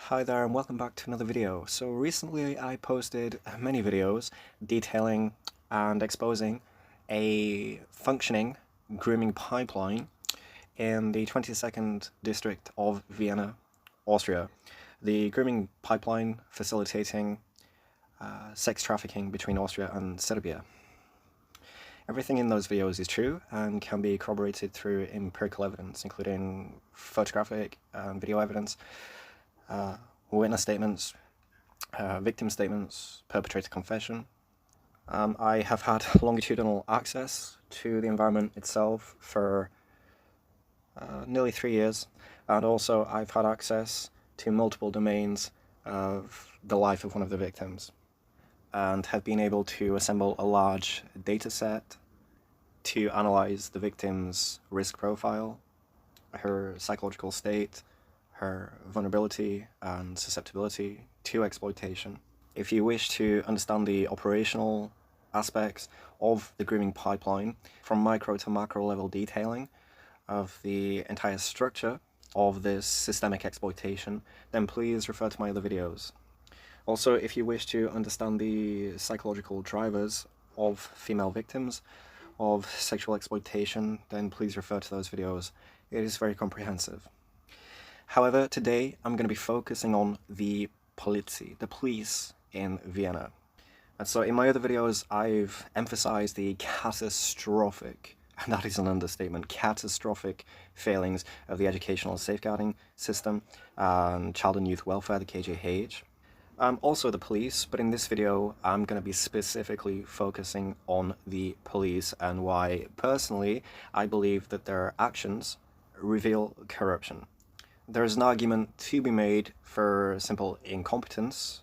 Hi there and welcome back to another video. So recently I posted many videos detailing and exposing a functioning grooming pipeline in the 22nd district of Vienna, Austria. The grooming pipeline facilitating sex trafficking between Austria and Serbia. Everything in those videos is true and can be corroborated through empirical evidence, including photographic and video evidence, witness statements, victim statements, perpetrator confession. I have had longitudinal access to the environment itself for nearly 3 years, and also I've had access to multiple domains of the life of one of the victims, and have been able to assemble a large data set to analyze the victim's risk profile, her psychological state, her vulnerability and susceptibility to exploitation. If you wish to understand the operational aspects of the grooming pipeline, from micro to macro level detailing of the entire structure of this systemic exploitation, then please refer to my other videos. Also, if you wish to understand the psychological drivers of female victims of sexual exploitation, then please refer to those videos. It is very comprehensive. However, today I'm going to be focusing on the Polizei, the police in Vienna. And so in my other videos, I've emphasized the catastrophic, and that is an understatement, catastrophic failings of the educational safeguarding system and child and youth welfare, the KJH. Also the police, but in this video I'm going to be specifically focusing on the police and why, personally, I believe that their actions reveal corruption. There is an argument to be made for simple incompetence.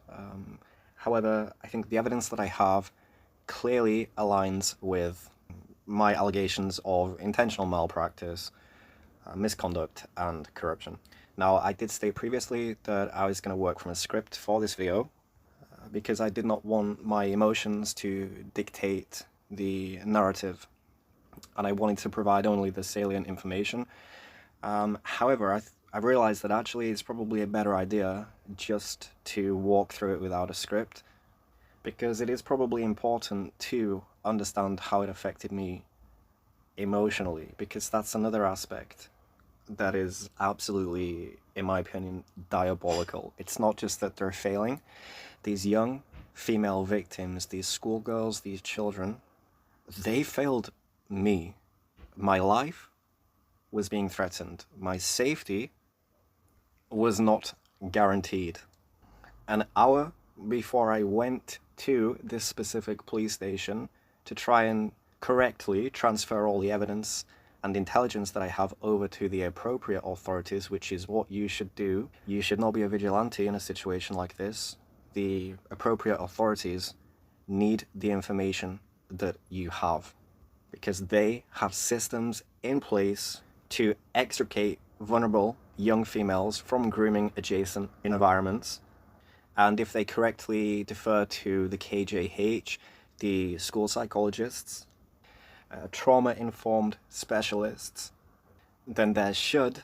However, I think the evidence that I have clearly aligns with my allegations of intentional malpractice, misconduct, and corruption. Now, I did state previously that I was going to work from a script for this video because I did not want my emotions to dictate the narrative, and I wanted to provide only the salient information. However, I've realized that actually it's probably a better idea just to walk through it without a script, because it is probably important to understand how it affected me emotionally, because that's another aspect that is absolutely, in my opinion, diabolical. It's not just that they're failing. These young female victims, these schoolgirls, these children, they failed me. My life was being threatened. My safety was not guaranteed. An hour before I went to this specific police station to try and correctly transfer all the evidence and intelligence that I have over to the appropriate authorities, which is what you should do. You should not be a vigilante in a situation like this. The appropriate authorities need the information that you have, because they have systems in place to extricate vulnerable young females from grooming adjacent environments. And if they correctly defer to the KJH, the school psychologists, trauma-informed specialists, then there should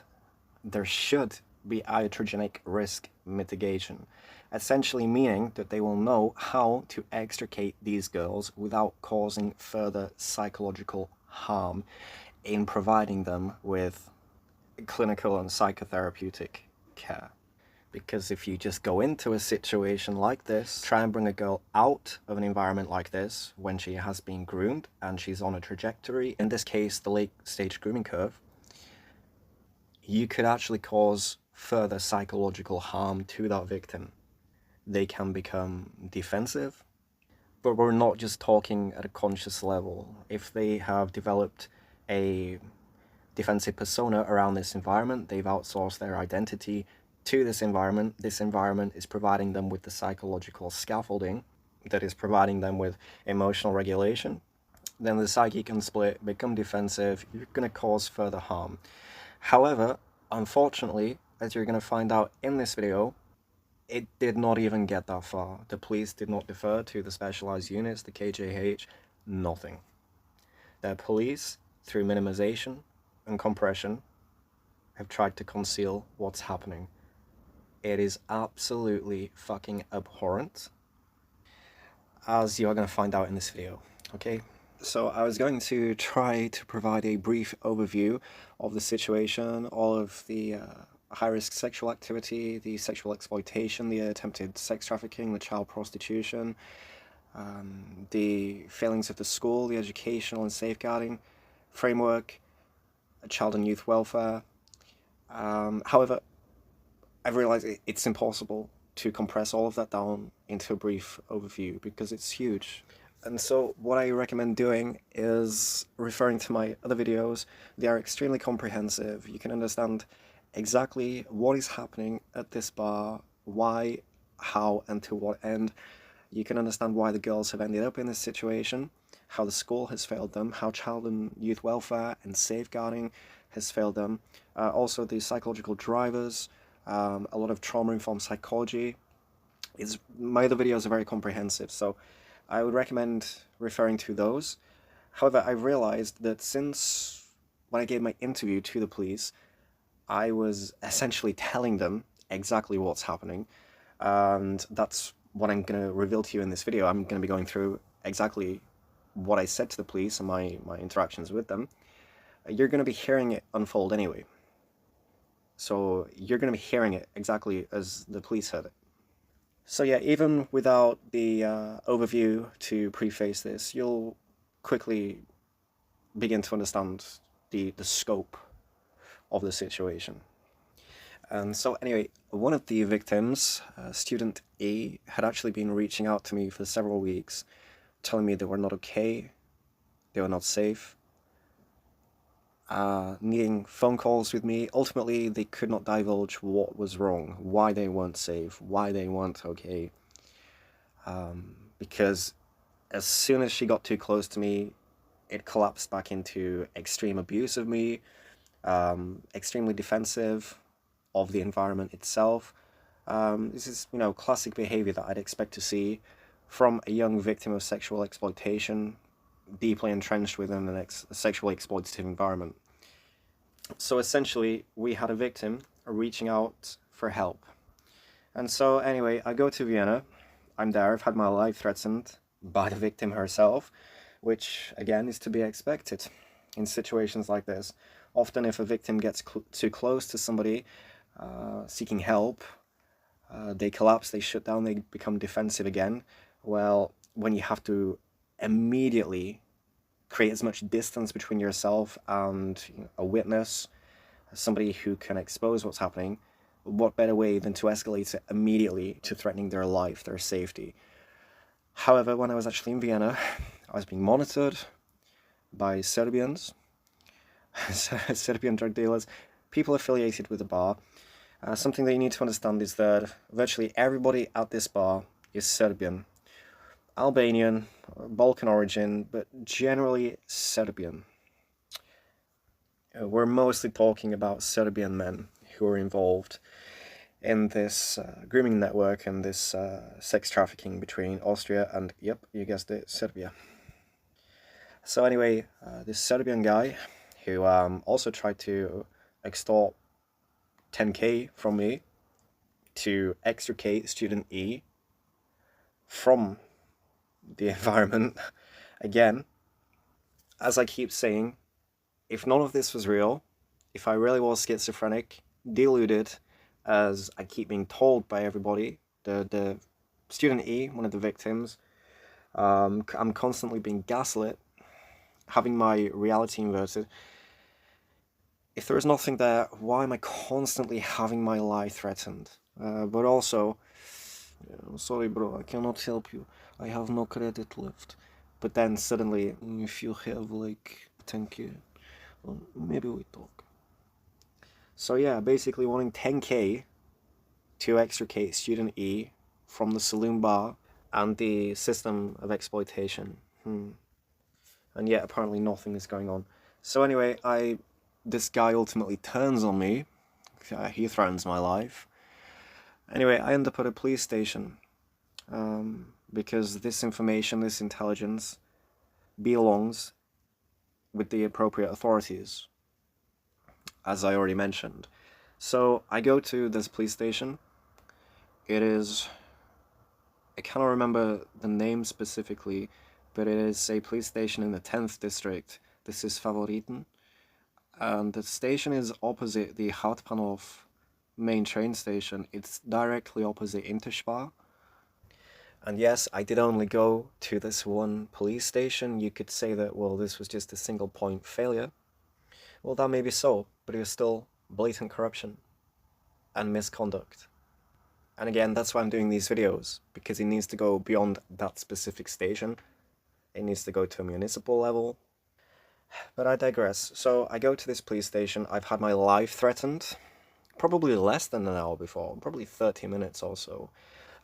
be iatrogenic risk mitigation, essentially meaning that they will know how to extricate these girls without causing further psychological harm in providing them with clinical and psychotherapeutic care. Because if you just go into a situation like this, try and bring a girl out of an environment like this when she has been groomed and she's on a trajectory, in this case the late stage grooming curve, you could actually cause further psychological harm to that victim. They can become defensive, but we're not just talking at a conscious level. If they have developed a defensive persona around this environment, they've outsourced their identity to this environment is providing them with the psychological scaffolding that is providing them with emotional regulation, then the psyche can split, become defensive, you're going to cause further harm. However, unfortunately, as you're going to find out in this video, it did not even get that far. The police did not defer to the specialized units, the KJH, nothing. Their police, through minimization and compression, have tried to conceal what's happening. It is absolutely fucking abhorrent, as you are going to find out in this video, okay? So I was going to try to provide a brief overview of the situation, all of the high-risk sexual activity, the sexual exploitation, the attempted sex trafficking, the child prostitution, the failings of the school, the educational and safeguarding framework, child and youth welfare. However, I've realized it's impossible to compress all of that down into a brief overview because it's huge. And so what I recommend doing is referring to my other videos. They are extremely comprehensive. You can understand exactly what is happening at this bar, why, how, and to what end. You can understand why the girls have ended up in this situation, how the school has failed them, how child and youth welfare and safeguarding has failed them. Also the psychological drivers, a lot of trauma-informed psychology. My other videos are very comprehensive, so I would recommend referring to those. However, I realized that since when I gave my interview to the police, I was essentially telling them exactly what's happening, and that's what I'm going to reveal to you in this video. I'm going to be going through exactly what I said to the police and my interactions with them. You're going to be hearing it unfold anyway. So you're going to be hearing it exactly as the police heard it. So yeah, even without the overview to preface this, you'll quickly begin to understand the scope of the situation. And so anyway, one of the victims, student E, had actually been reaching out to me for several weeks, telling me they were not okay, they were not safe, needing phone calls with me. Ultimately, they could not divulge what was wrong, why they weren't safe, why they weren't okay. Because as soon as she got too close to me, it collapsed back into extreme abuse of me, extremely defensive of the environment itself. This is, classic behavior that I'd expect to see from a young victim of sexual exploitation, deeply entrenched within a sexually exploitative environment. So essentially, we had a victim reaching out for help. And so anyway, I go to Vienna. I'm there. I've had my life threatened by the victim herself, which again is to be expected in situations like this. Often if a victim gets too close to somebody seeking help, they collapse, they shut down, they become defensive again. Well, when you have to immediately create as much distance between yourself and a witness, somebody who can expose what's happening, what better way than to escalate it immediately to threatening their life, their safety. However, when I was actually in Vienna, I was being monitored by Serbians, Serbian drug dealers, people affiliated with the bar. Something that you need to understand is that virtually everybody at this bar is Serbian. Albanian, Balkan origin, but generally Serbian. We're mostly talking about Serbian men who are involved in this grooming network and this sex trafficking between Austria and, yep, you guessed it, Serbia. So anyway, this Serbian guy who also tried to extort 10k from me to extricate student E from the environment. Again, as I keep saying, if none of this was real, if I really was schizophrenic, deluded, as I keep being told by everybody, the student E, one of the victims, I'm constantly being gaslit, having my reality inverted. If there is nothing there, why am I constantly having my life threatened? But also, sorry bro, I cannot help you, I have no credit left. But then suddenly, if you have like 10k, maybe we talk. So yeah, basically wanting 10k to extricate student E from the saloon bar and the system of exploitation. And yet apparently nothing is going on. So anyway, this guy ultimately turns on me. He threatens my life. Anyway, I end up at a police station because this information, this intelligence belongs with the appropriate authorities, as I already mentioned. So I go to this police station. It is... I cannot remember the name specifically, but it is a police station in the 10th district. This is Favoriten. And the station is opposite the Hauptbahnhof main train station. It's directly opposite Interspar. And yes, I did only go to this one police station. You could say that, well, this was just a single point failure. Well, that may be so, but it was still blatant corruption and misconduct. And again, that's why I'm doing these videos, because it needs to go beyond that specific station. It needs to go to a municipal level. But I digress. So I go to this police station. I've had my life threatened. Probably less than an hour before, probably 30 minutes or so.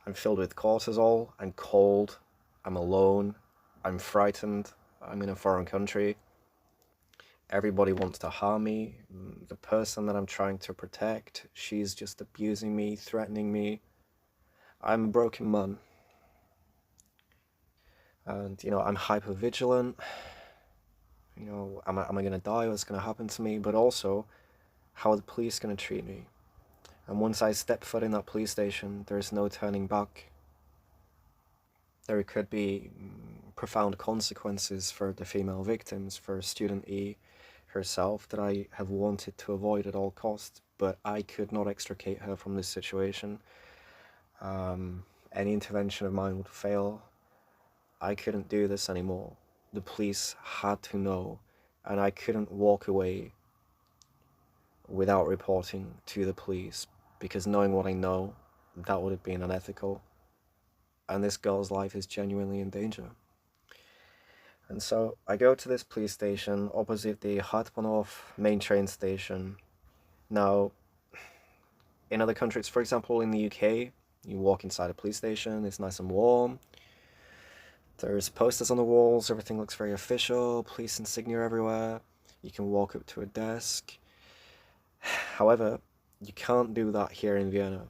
I'm filled with cortisol, I'm cold, I'm alone, I'm frightened, I'm in a foreign country. Everybody wants to harm me. The person that I'm trying to protect, she's just abusing me, threatening me. I'm a broken man. And, I'm hyper vigilant. Am I going to die? What's going to happen to me? But also, how are the police going to treat me? And once I step foot in that police station, there's no turning back. There could be profound consequences for the female victims, for student E herself, that I have wanted to avoid at all costs, but I could not extricate her from this situation. Any intervention of mine would fail. I couldn't do this anymore. The police had to know, and I couldn't walk away without reporting to the police, because knowing what I know, that would have been unethical. And this girl's life is genuinely in danger. And so I go to this police station opposite the Hauptbahnhof main train station. Now, in other countries, for example in the UK, you walk inside a police station, it's nice and warm. There's posters on the walls, everything looks very official, police insignia everywhere. You can walk up to a desk. However, you can't do that here in Vienna.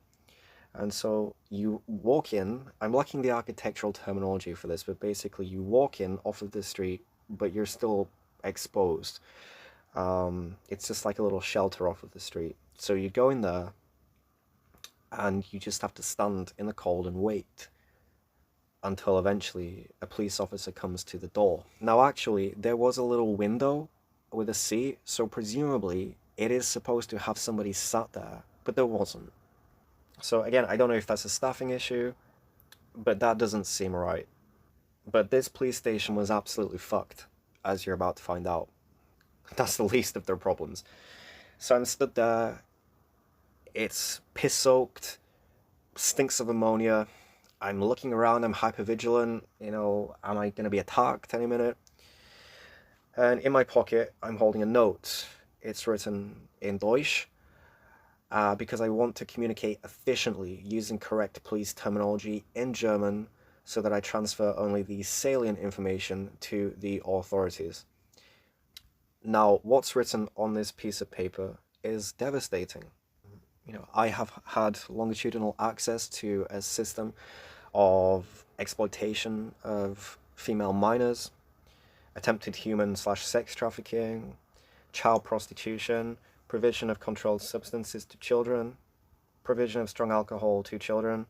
And so you walk in, I'm lacking the architectural terminology for this, but basically you walk in off of the street, but you're still exposed. It's just like a little shelter off of the street. So you go in there, and you just have to stand in the cold and wait until eventually a police officer comes to the door. Now actually, there was a little window with a seat, so presumably it is supposed to have somebody sat there, but there wasn't. So again, I don't know if that's a staffing issue, but that doesn't seem right. But this police station was absolutely fucked, as you're about to find out. That's the least of their problems. So I'm stood there, it's piss-soaked, stinks of ammonia, I'm looking around, I'm hypervigilant, am I going to be attacked any minute? And in my pocket, I'm holding a note. It's written in Deutsch, because I want to communicate efficiently using correct police terminology in German so that I transfer only the salient information to the authorities. Now, what's written on this piece of paper is devastating. I have had longitudinal access to a system of exploitation of female minors, attempted human/sex trafficking, child prostitution, provision of controlled substances to children, provision of strong alcohol to children,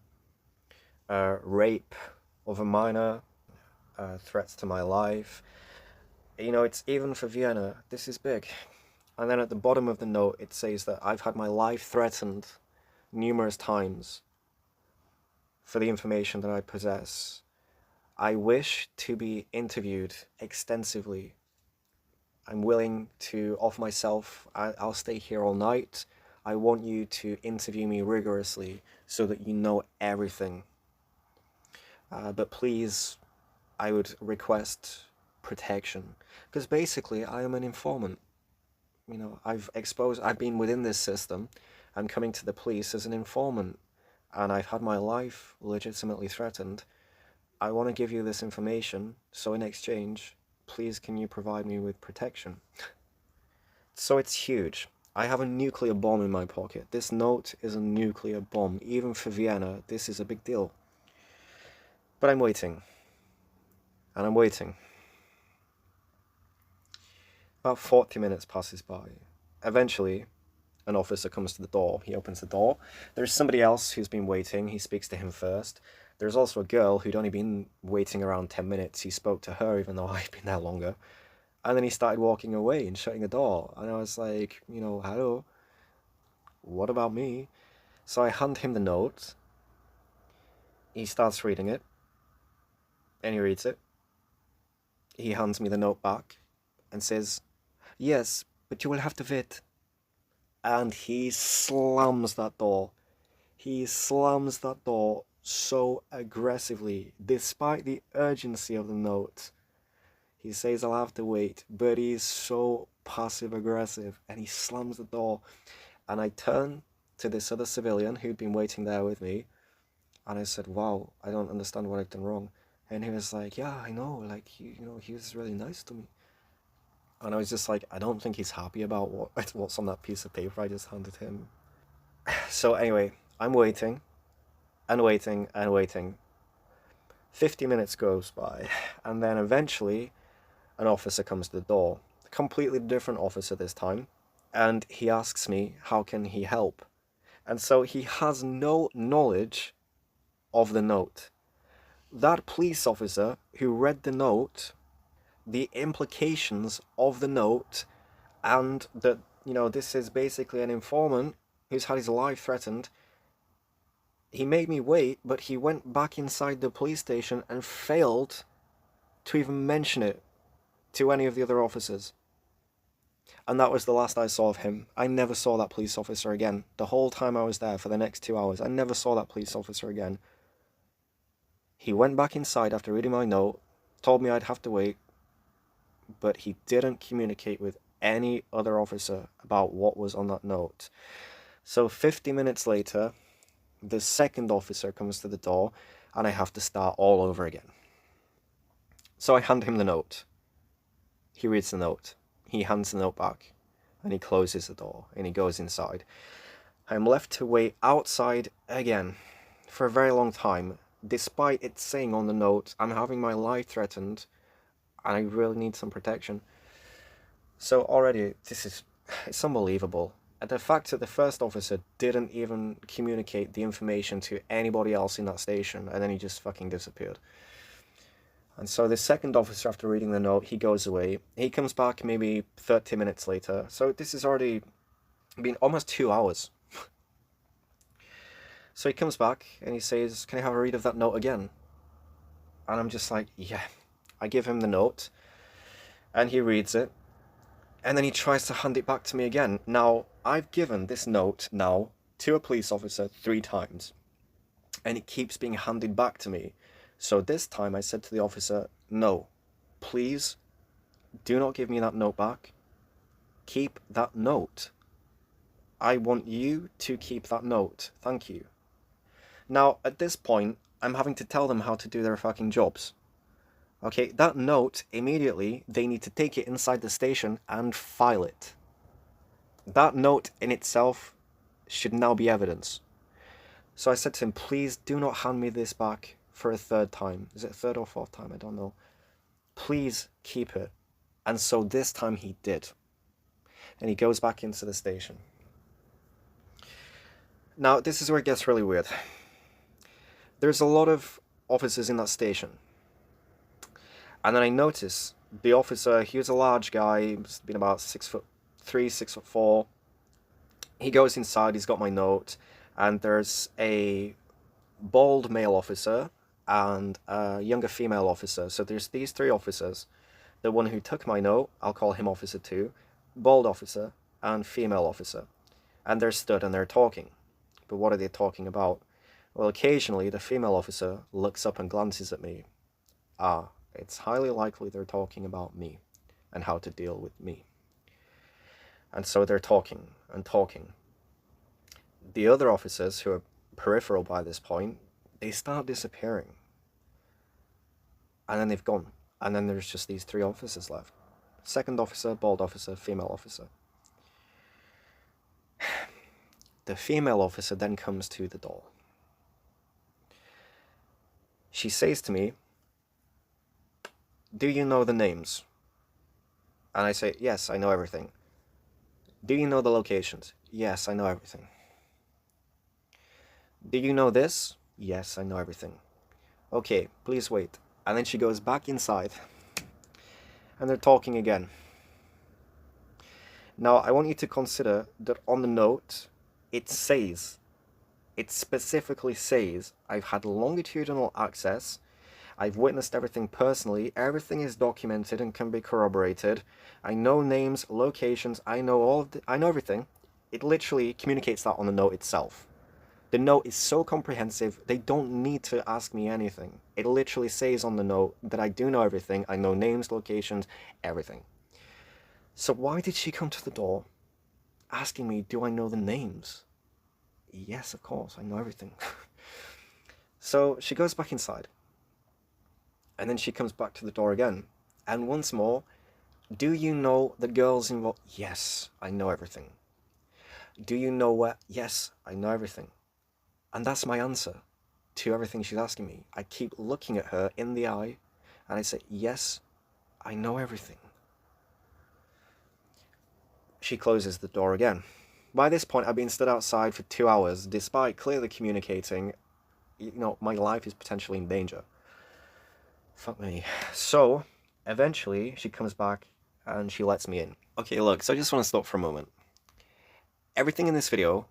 rape of a minor, threats to my life. It's even for Vienna, this is big. And then at the bottom of the note, it says that I've had my life threatened numerous times for the information that I possess. I wish to be interviewed extensively. I'm willing to offer myself. I'll stay here all night. I want you to interview me rigorously so that you know everything. But please, I would request protection. Because basically, I am an informant. I've been within this system. I'm coming to the police as an informant. And I've had my life legitimately threatened. I want to give you this information, so in exchange, please can you provide me with protection? So it's huge. I have a nuclear bomb in my pocket. This note is a nuclear bomb. Even for Vienna, this is a big deal. But I'm waiting. And I'm waiting. About 40 minutes passes by. Eventually, an officer comes to the door. He opens the door. There's somebody else who's been waiting. He speaks to him first. There's also a girl who'd only been waiting around 10 minutes. He spoke to her even though I'd been there longer. And then he started walking away and shutting the door. And I was like, hello, what about me? So I hand him the note. He starts reading it. And he reads it. He hands me the note back and says, yes, but you will have to wait. And he slams that door. He slams that door so aggressively, despite the urgency of the note. He says I'll have to wait, but he's so passive-aggressive, and he slams the door. And I turn to this other civilian who'd been waiting there with me, and I said, wow, I don't understand what I've done wrong. And he was like, yeah, I know, like, he was really nice to me. And I was just like, I don't think he's happy about what's on that piece of paper I just handed him. So anyway, I'm waiting, and waiting, and waiting. 50 minutes goes by, and then eventually an officer comes to the door. A completely different officer this time. And he asks me, how can he help? And so he has no knowledge of the note. That police officer who read the note, the implications of the note, and that, this is basically an informant who's had his life threatened. He made me wait, but he went back inside the police station and failed to even mention it to any of the other officers. And that was the last I saw of him. I never saw that police officer again. The whole time I was there for the next 2 hours, I never saw that police officer again. He went back inside after reading my note, told me I'd have to wait, but he didn't communicate with any other officer about what was on that note. So 50 minutes later, the second officer comes to the door, and I have to start all over again. So I hand him the note. He reads the note. He hands the note back, and he closes the door, and he goes inside. I'm left to wait outside again for a very long time, despite it saying on the note, I'm having my life threatened, and I really need some protection. So already, it's unbelievable. And the fact that the first officer didn't even communicate the information to anybody else in that station, and then he just fucking disappeared. And so the second officer, after reading the note, he goes away. He comes back maybe 30 minutes later. So this has already been almost 2 hours. So he comes back and he says, can I have a read of that note again? And I'm just like, yeah. I give him the note and he reads it. And then he tries to hand it back to me again. Now, I've given this note now to a police officer 3 times. And it keeps being handed back to me. So this time I said to the officer, no, please do not give me that note back. Keep that note. I want you to keep that note. Thank you. Now, at this point, I'm having to tell them how to do their fucking jobs. Okay, that note, immediately, they need to take it inside the station and file it. That note in itself should now be evidence. So I said to him, please do not hand me this back for a 3rd time. Is it 3rd or 4th time? I don't know. Please keep it. And so this time he did. And he goes back into the station. Now, this is where it gets really weird. There's a lot of officers in that station. And then I notice the officer, he was a large guy, he's been about 6'3", 6'4". He goes inside, he's got my note, and there's a bald male officer and a younger female officer. So there's these 3 officers. The one who took my note, I'll call him Officer 2, bald officer, and female officer. And they're stood and they're talking. But what are they talking about? Well, occasionally the female officer looks up and glances at me. It's highly likely they're talking about me and how to deal with me. And so they're talking and talking. The other officers, who are peripheral by this point, they start disappearing. And then they've gone. And then there's just these 3 officers left. Second officer, bald officer, female officer. The female officer then comes to the door. She says to me, do you know the names? And I say, yes, I know everything. Do you know the locations? Yes, I know everything. Do you know this? Yes, I know everything. Okay, please wait. And then she goes back inside, and they're talking again. Now, I want you to consider that on the note, it says, it specifically says, I've had longitudinal access, I've witnessed everything personally, everything is documented and can be corroborated, I know names, locations, I know everything. It literally communicates that on the note itself. The note is so comprehensive, they don't need to ask me anything. It literally says on the note that I do know everything, I know names, locations, everything. So why did she come to the door asking me, do I know the names? Yes, of course, I know everything. So she goes back inside. And then she comes back to the door again. And once more, do you know the girls involved? Yes, I know everything. Do you know where? Yes, I know everything. And that's my answer to everything she's asking me. I keep looking at her in the eye and I say, yes, I know everything. She closes the door again. By this point, I've been stood outside for 2 hours, despite clearly communicating, my life is potentially in danger. Fuck me. So, eventually, she comes back and she lets me in. Okay, look, so I just want to stop for a moment. Everything in this video,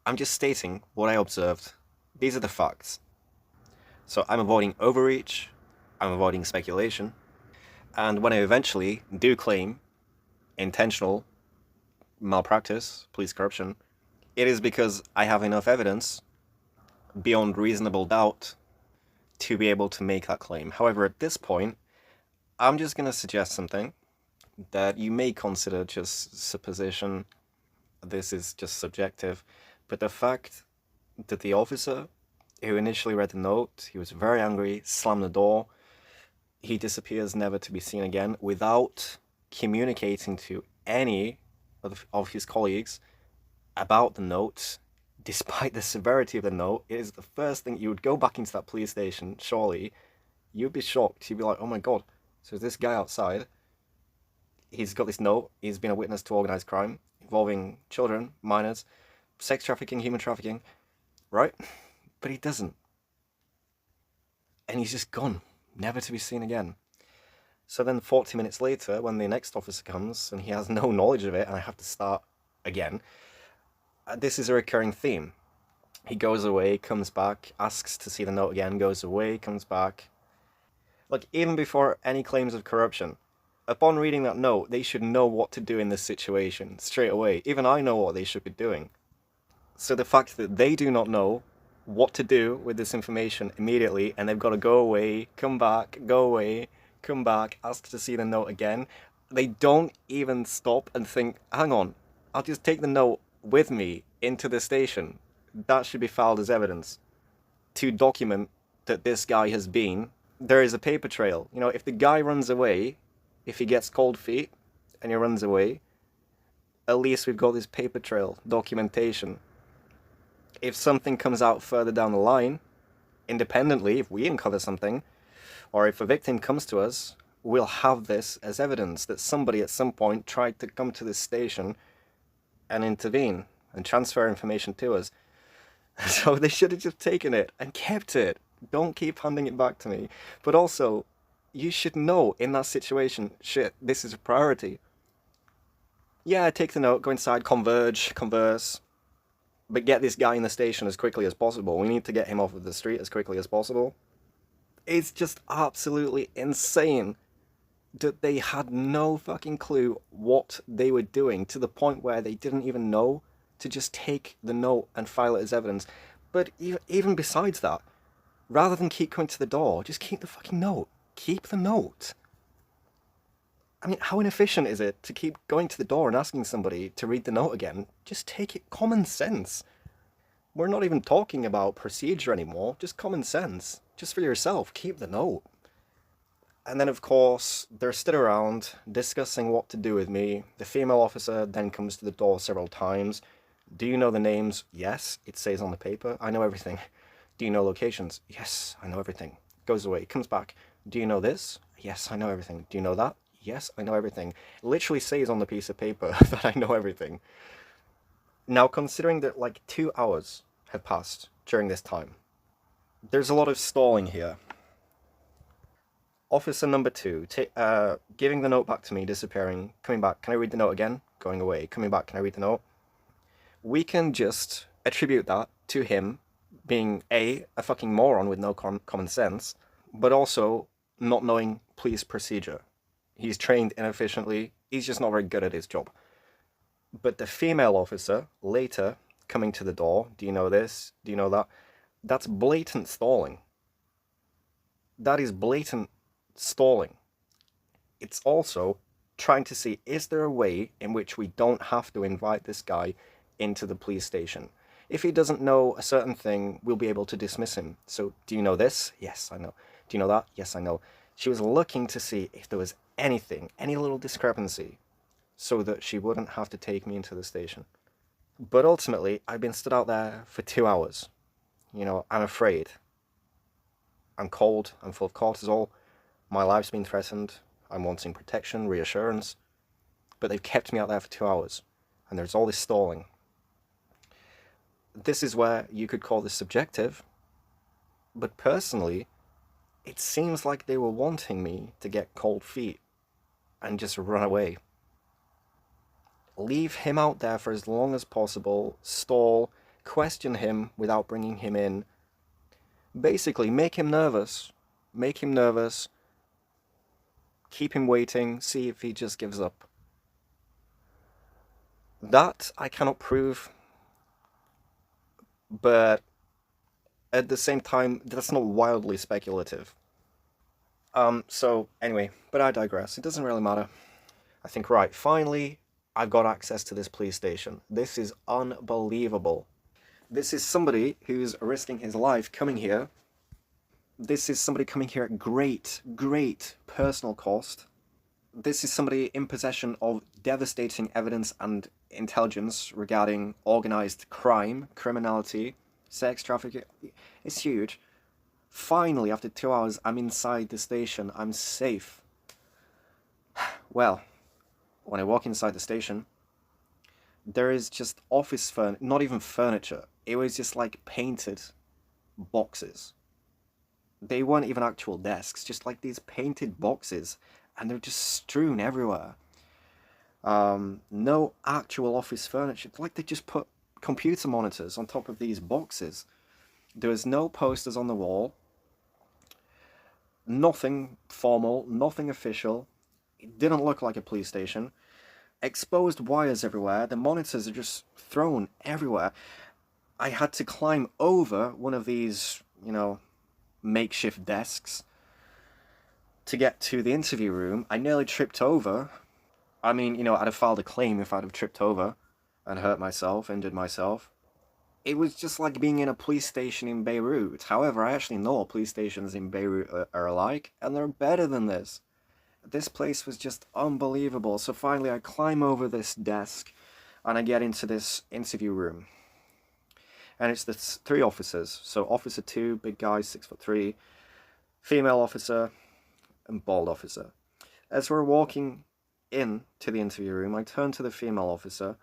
I'm just stating what I observed. These are the facts. So I'm avoiding overreach, I'm avoiding speculation, and when I eventually do claim intentional malpractice, police corruption, it is because I have enough evidence beyond reasonable doubt to be able to make that claim. However, at this point, I'm just going to suggest something that you may consider just supposition. This is just subjective. But the fact that the officer who initially read the note, he was very angry, slammed the door, he disappears never to be seen again without communicating to any of his colleagues about the note, despite the severity of the note. It is the first thing you would go back into that police station, surely. You'd be shocked. You'd be like, oh my god, so this guy outside, he's got this note, he's been a witness to organised crime involving children, minors, sex trafficking, human trafficking, right? But he doesn't. And he's just gone, never to be seen again. So then 40 minutes later, when the next officer comes and he has no knowledge of it and I have to start again, this is a recurring theme. He goes away, comes back, asks to see the note again, goes away, comes back. Like, even before any claims of corruption, upon reading that note, they should know what to do in this situation straight away. Even I know what they should be doing. So the fact that they do not know what to do with this information immediately, and they've got to go away, come back, go away, come back, ask to see the note again, they don't even stop and think, hang on, I'll just take the note with me into the station. That should be filed as evidence to document that this guy has been. There is a paper trail. If the guy runs away, if he gets cold feet and he runs away, at least we've got this paper trail documentation. If something comes out further down the line, independently, if we uncover something, or if a victim comes to us, we'll have this as evidence that somebody at some point tried to come to this station and intervene and transfer information to us. So they should have just taken it and kept it. Don't keep handing it back to me. But also, you should know in that situation, shit, this is a priority. Yeah, take the note, go inside, converse, but get this guy in the station as quickly as possible. We need to get him off of the street as quickly as possible. It's just absolutely insane that they had no fucking clue what they were doing, to the point where they didn't even know to just take the note and file it as evidence. But even besides that, rather than keep coming to the door, just keep the fucking note. Keep the note. I mean, how inefficient is it to keep going to the door and asking somebody to read the note again? Just take it. Common sense. We're not even talking about procedure anymore, just common sense. Just for yourself, keep the note. And then, of course, they're stood around discussing what to do with me. The female officer then comes to the door several times. Do you know the names? Yes, it says on the paper. I know everything. Do you know locations? Yes, I know everything. Goes away, comes back. Do you know this? Yes, I know everything. Do you know that? Yes, I know everything. It literally says on the piece of paper that I know everything. Now, considering that like 2 hours have passed during this time, there's a lot of stalling here. Officer number two, giving the note back to me, disappearing, coming back. Can I read the note again? Going away. Coming back. Can I read the note? We can just attribute that to him being a fucking moron with no common sense, but also not knowing police procedure. He's trained inefficiently. He's just not very good at his job. But the female officer later coming to the door, do you know this? Do you know that? That's blatant stalling. That is blatant stalling. It's also trying to see, is there a way in which we don't have to invite this guy into the police station? If he doesn't know a certain thing, we'll be able to dismiss him. So, do you know this? Yes, I know. Do you know that? Yes, I know. She was looking to see if there was anything, any little discrepancy, so that she wouldn't have to take me into the station. But ultimately, I've been stood out there for 2 hours. I'm afraid. I'm cold, I'm full of cortisol, my life's been threatened, I'm wanting protection, reassurance, but they've kept me out there for 2 hours, and there's all this stalling. This is where you could call this subjective, but personally, it seems like they were wanting me to get cold feet and just run away. Leave him out there for as long as possible, stall, question him without bringing him in. Basically, make him nervous, keep him waiting, see if he just gives up. That I cannot prove, but at the same time, that's not wildly speculative. So anyway, but I digress. It doesn't really matter. I think, right, finally, I've got access to this police station. This is unbelievable. This is somebody who's risking his life coming here. This is somebody coming here at great, great personal cost. This is somebody in possession of devastating evidence and intelligence regarding organized crime, criminality, sex trafficking. It's huge. Finally, after 2 hours, I'm inside the station. I'm safe. Well, when I walk inside the station, there is just office furniture, not even furniture. It was just like painted boxes. They weren't even actual desks, just like these painted boxes, and they're just strewn everywhere. No actual office furniture. It's like they just put computer monitors on top of these boxes. There was no posters on the wall. Nothing formal, nothing official. It didn't look like a police station. Exposed wires everywhere. The monitors are just thrown everywhere. I had to climb over one of these, makeshift desks to get to the interview room. I nearly tripped over. I mean, I'd have filed a claim if I'd have tripped over and hurt myself, injured myself. It was just like being in a police station in Beirut. However, I actually know what police stations in Beirut are like, and they're better than this. This place was just unbelievable. So finally I climb over this desk and I get into this interview room. And it's the three officers. So officer 2, big guy, 6'3", female officer, and bald officer. As we're walking in to the interview room, I turn to the female officer,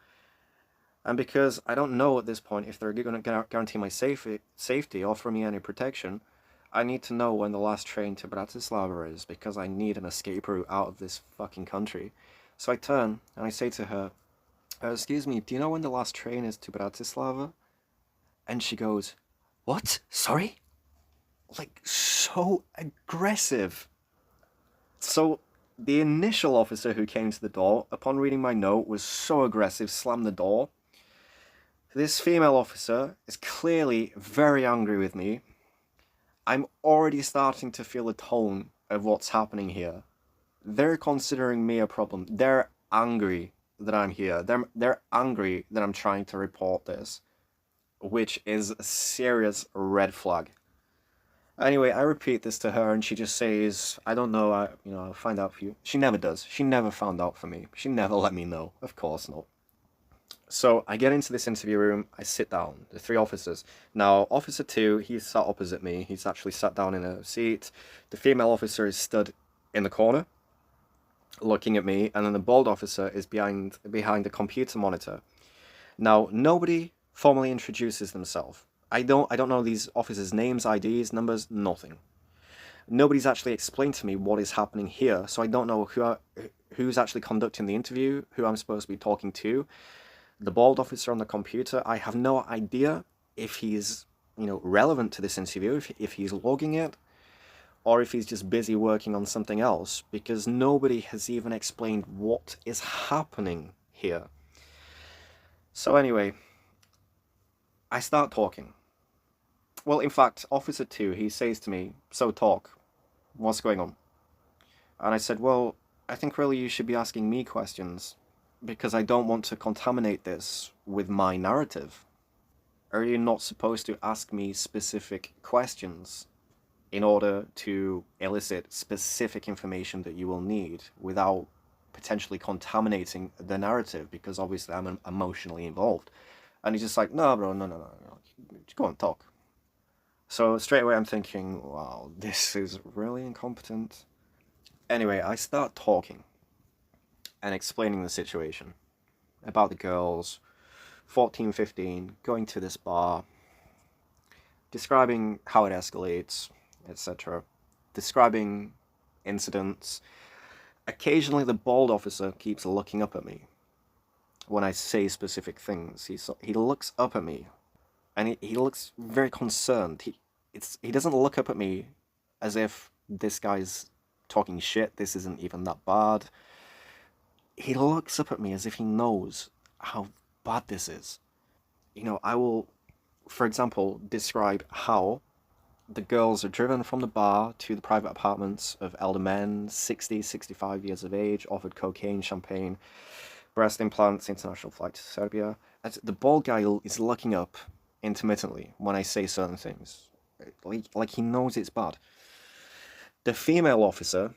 and because I don't know at this point if they're going to guarantee my safety, offer me any protection, I need to know when the last train to Bratislava is, because I need an escape route out of this fucking country. So I turn and I say to her, excuse me, do you know when the last train is to Bratislava? And she goes, what? Sorry? Like, so aggressive. So the initial officer who came to the door, upon reading my note, was so aggressive, slammed the door. This female officer is clearly very angry with me. I'm already starting to feel the tone of what's happening here. They're considering me a problem. They're angry that I'm here. They're angry that I'm trying to report this, which is a serious red flag. Anyway, I repeat this to her, and she just says, I don't know, I'll find out for you. She never does. She never found out for me. She never let me know. Of course not. So I get into this interview room, I sit down, the three officers. Now, officer 2, he's sat opposite me, he's actually sat down in a seat. The female officer is stood in the corner, looking at me, and then the bald officer is behind the computer monitor. Now, nobody formally introduces themselves. I don't know these officers' names, IDs, numbers, nothing. Nobody's actually explained to me what is happening here, so I don't know who's actually conducting the interview, who I'm supposed to be talking to. The bald officer on the computer, I have no idea if he's, relevant to this interview, if he's logging it, or if he's just busy working on something else, because nobody has even explained what is happening here. So anyway, I start talking. Well, in fact, Officer 2, he says to me, "So talk, what's going on?" And I said, "Well, I think really you should be asking me questions, because I don't want to contaminate this with my narrative. Are you not supposed to ask me specific questions in order to elicit specific information that you will need without potentially contaminating the narrative, because obviously I'm emotionally involved?" And he's just like, "No, bro, no. Just go on, talk." So straight away I'm thinking, wow, this is really incompetent. Anyway, I start talking and explaining the situation about the girls, 14, 15, going to this bar, describing how it escalates, etc., describing incidents. Occasionally, the bald officer keeps looking up at me when I say specific things. He looks up at me, and he looks very concerned. He doesn't look up at me as if this guy's talking shit, this isn't even that bad. He looks up at me as if he knows how bad this is. I will, for example, describe how the girls are driven from the bar to the private apartments of elder men, 60, 65 years of age, offered cocaine, champagne, breast implants, international flight to Serbia. The bald guy is looking up intermittently when I say certain things. Like he knows it's bad. The female officer,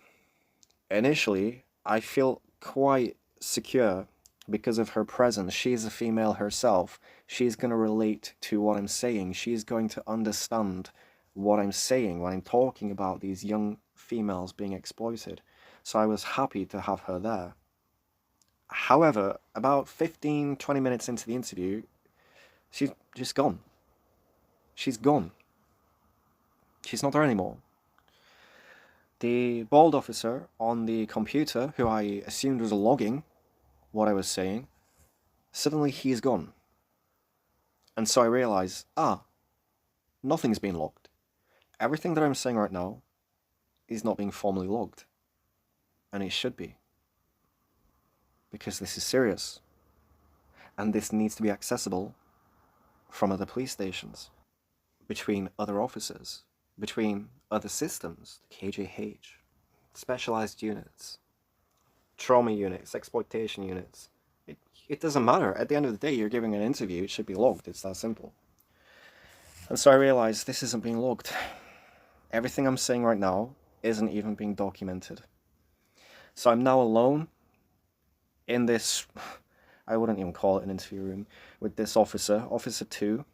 initially, I feel quite secure because of her presence. She's a female herself. She's going to relate to what I'm saying. She's going to understand what I'm saying when I'm talking about these young females being exploited. So I was happy to have her there. However, about 15, 20 minutes into the interview, she's just gone. She's gone. She's not there anymore. The bald officer on the computer, who I assumed was logging what I was saying, suddenly he's gone. And so I realize, nothing's been logged. Everything that I'm saying right now is not being formally logged. And it should be. Because this is serious. And this needs to be accessible from other police stations, between other officers, between other systems, KJH, specialized units, trauma units, exploitation units. It doesn't matter. At the end of the day, you're giving an interview, it should be logged. It's that simple. And so I realized this isn't being logged. Everything I'm saying right now isn't even being documented. So I'm now alone in this, I wouldn't even call it an interview room, with this officer, Officer 2.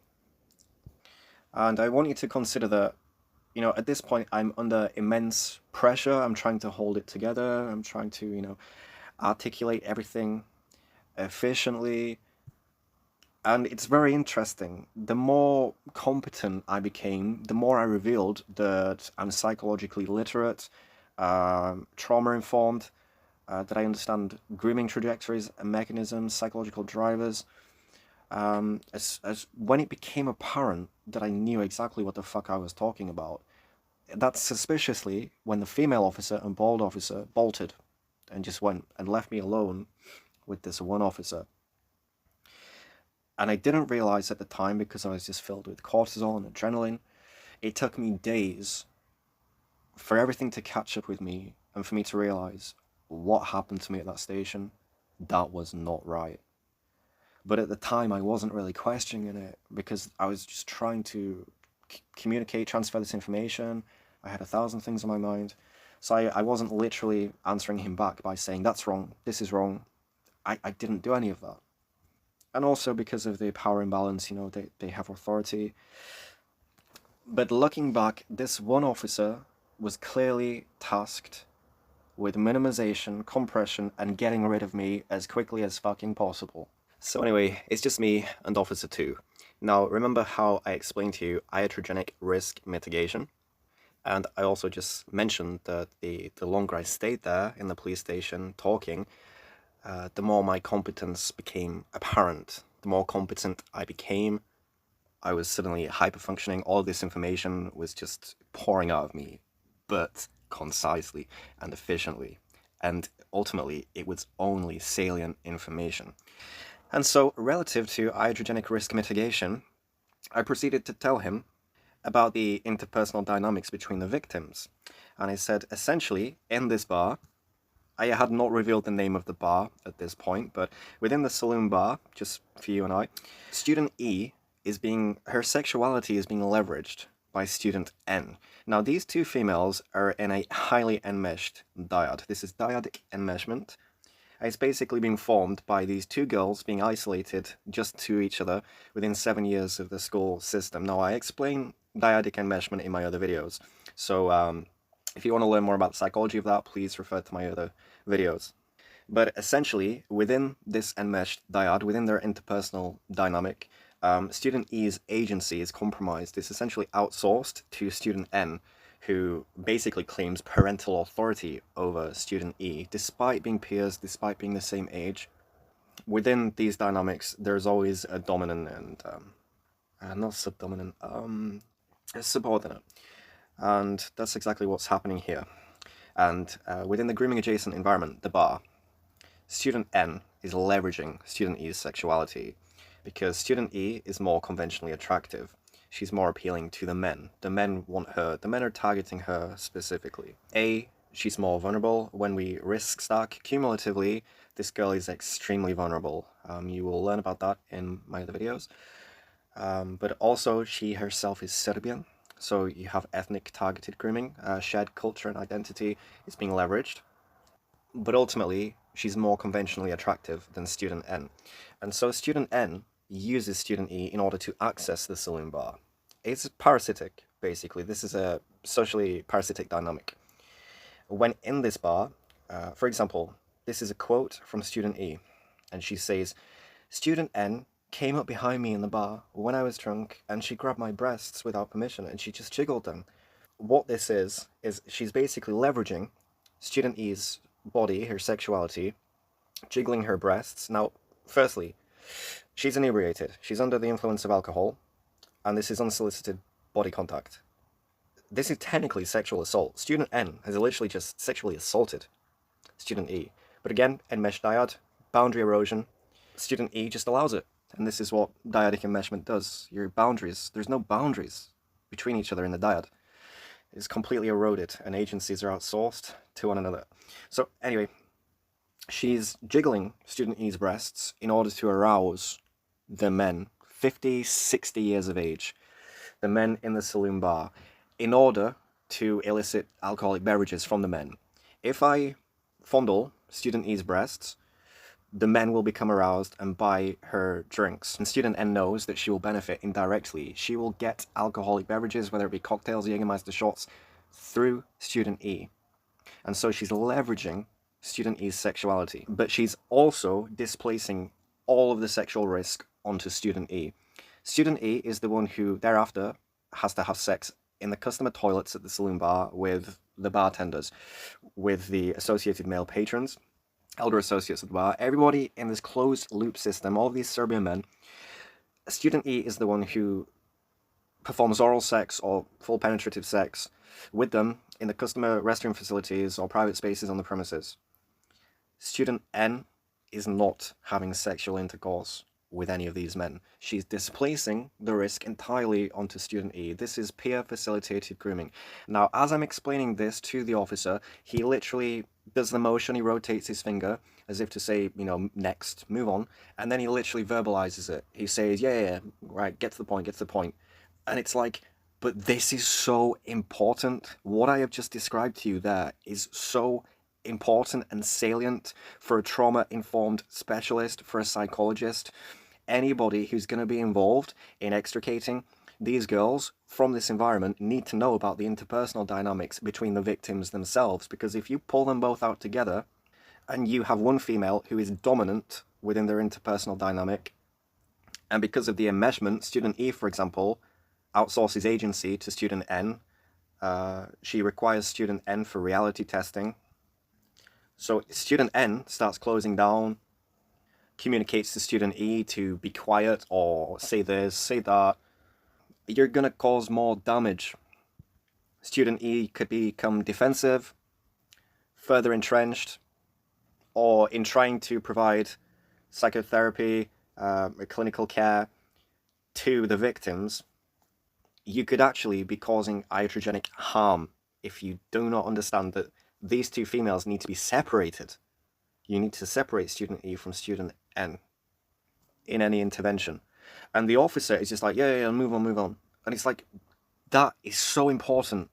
And I want you to consider that, at this point, I'm under immense pressure. I'm trying to hold it together. I'm trying to, articulate everything efficiently. And it's very interesting. The more competent I became, the more I revealed that I'm psychologically literate, trauma-informed, that I understand grooming trajectories and mechanisms, psychological drivers. As when it became apparent that I knew exactly what the fuck I was talking about, that's suspiciously when the female officer and bald officer bolted and just went and left me alone with this one officer. And I didn't realize at the time, because I was just filled with cortisol and adrenaline. It took me days for everything to catch up with me and for me to realize what happened to me at that station. That was not right. But at the time, I wasn't really questioning it because I was just trying to communicate, transfer this information. I had 1,000 things on my mind. So I wasn't literally answering him back by saying, "That's wrong, this is wrong." I didn't do any of that. And also because of the power imbalance, they have authority. But looking back, this one officer was clearly tasked with minimization, compression, and getting rid of me as quickly as fucking possible. So anyway, it's just me and Officer 2. Now, remember how I explained to you iatrogenic risk mitigation? And I also just mentioned that the longer I stayed there in the police station talking, the more my competence became apparent. The more competent I became, I was suddenly hyper-functioning. All this information was just pouring out of me, but concisely and efficiently. And ultimately, it was only salient information. And so, relative to iatrogenic risk mitigation, I proceeded to tell him about the interpersonal dynamics between the victims. And I said, essentially, in this bar, I had not revealed the name of the bar at this point, but within the saloon bar, just for you and I, student E her sexuality is being leveraged by student N. Now, these two females are in a highly enmeshed dyad. This is dyadic enmeshment. It's basically being formed by these two girls being isolated just to each other within 7 years of the school system. Now, I explain dyadic enmeshment in my other videos, so if you want to learn more about the psychology of that, please refer to my other videos. But essentially, within this enmeshed dyad, within their interpersonal dynamic, student E's agency is compromised. It's essentially outsourced to student N, who basically claims parental authority over student E, despite being peers, despite being the same age. Within these dynamics, there's always a dominant and not subdominant, a subordinate. And that's exactly what's happening here. And within the grooming adjacent environment, the bar, student N is leveraging student E's sexuality because student E is more conventionally attractive. She's more appealing to the men. The men want her. The men are targeting her specifically. She's more vulnerable. When we risk stack cumulatively, this girl is extremely vulnerable. You will learn about that in my other videos. But also, she herself is Serbian. So you have ethnic targeted grooming. Shared culture and identity is being leveraged. But ultimately, she's more conventionally attractive than student N. And so student N uses student E in order to access the saloon bar. It's parasitic, basically. This is a socially parasitic dynamic. When in this bar, for example, this is a quote from student E, and she says, student N came up behind me in the bar when I was drunk, and she grabbed my breasts without permission, and she just jiggled them. What this is she's basically leveraging student E's body, her sexuality, jiggling her breasts. Now, firstly, she's inebriated. She's under the influence of alcohol, and this is unsolicited body contact. This is technically sexual assault. Student N has literally just sexually assaulted student E. But again, enmeshed dyad, boundary erosion, student E just allows it. And this is what dyadic enmeshment does. Your boundaries, there's no boundaries between each other in the dyad. It's completely eroded, and agencies are outsourced to one another. So anyway, she's jiggling student E's breasts in order to arouse the men, 50, 60 years of age, the men in the saloon bar, in order to elicit alcoholic beverages from the men. If I fondle student E's breasts, the men will become aroused and buy her drinks. And student N knows that she will benefit indirectly. She will get alcoholic beverages, whether it be cocktails, Jägermeister shots, through student E. And so she's leveraging student E's sexuality, but she's also displacing all of the sexual risk onto student E. Student E is the one who thereafter has to have sex in the customer toilets at the saloon bar with the bartenders, with the associated male patrons, elder associates at the bar, everybody in this closed loop system, all of these Serbian men. Student E is the one who performs oral sex or full penetrative sex with them in the customer restroom facilities or private spaces on the premises. Student N is not having sexual intercourse with any of these men. She's displacing the risk entirely onto student E. This is peer-facilitated grooming. Now, as I'm explaining this to the officer, he literally does the motion, he rotates his finger as if to say, you know, next, move on, and then he literally verbalizes it. He says, yeah, right, get to the point, get to the point. And it's like, but this is so important. What I have just described to you there is so important and salient for a trauma-informed specialist, for a psychologist, anybody who's going to be involved in extricating these girls from this environment need to know about the interpersonal dynamics between the victims themselves, because if you pull them both out together and you have one female who is dominant within their interpersonal dynamic. And because of the enmeshment, student E, for example, outsources agency to student N. She requires student N for reality testing. So student N starts closing down, communicates to student E to be quiet or say this, say that. You're going to cause more damage. Student E could become defensive, further entrenched, or in trying to provide psychotherapy, clinical care to the victims, you could actually be causing iatrogenic harm if you do not understand that these two females need to be separated. You need to separate student E from student N in any intervention. And the officer is just like, yeah, move on. And it's like, that is so important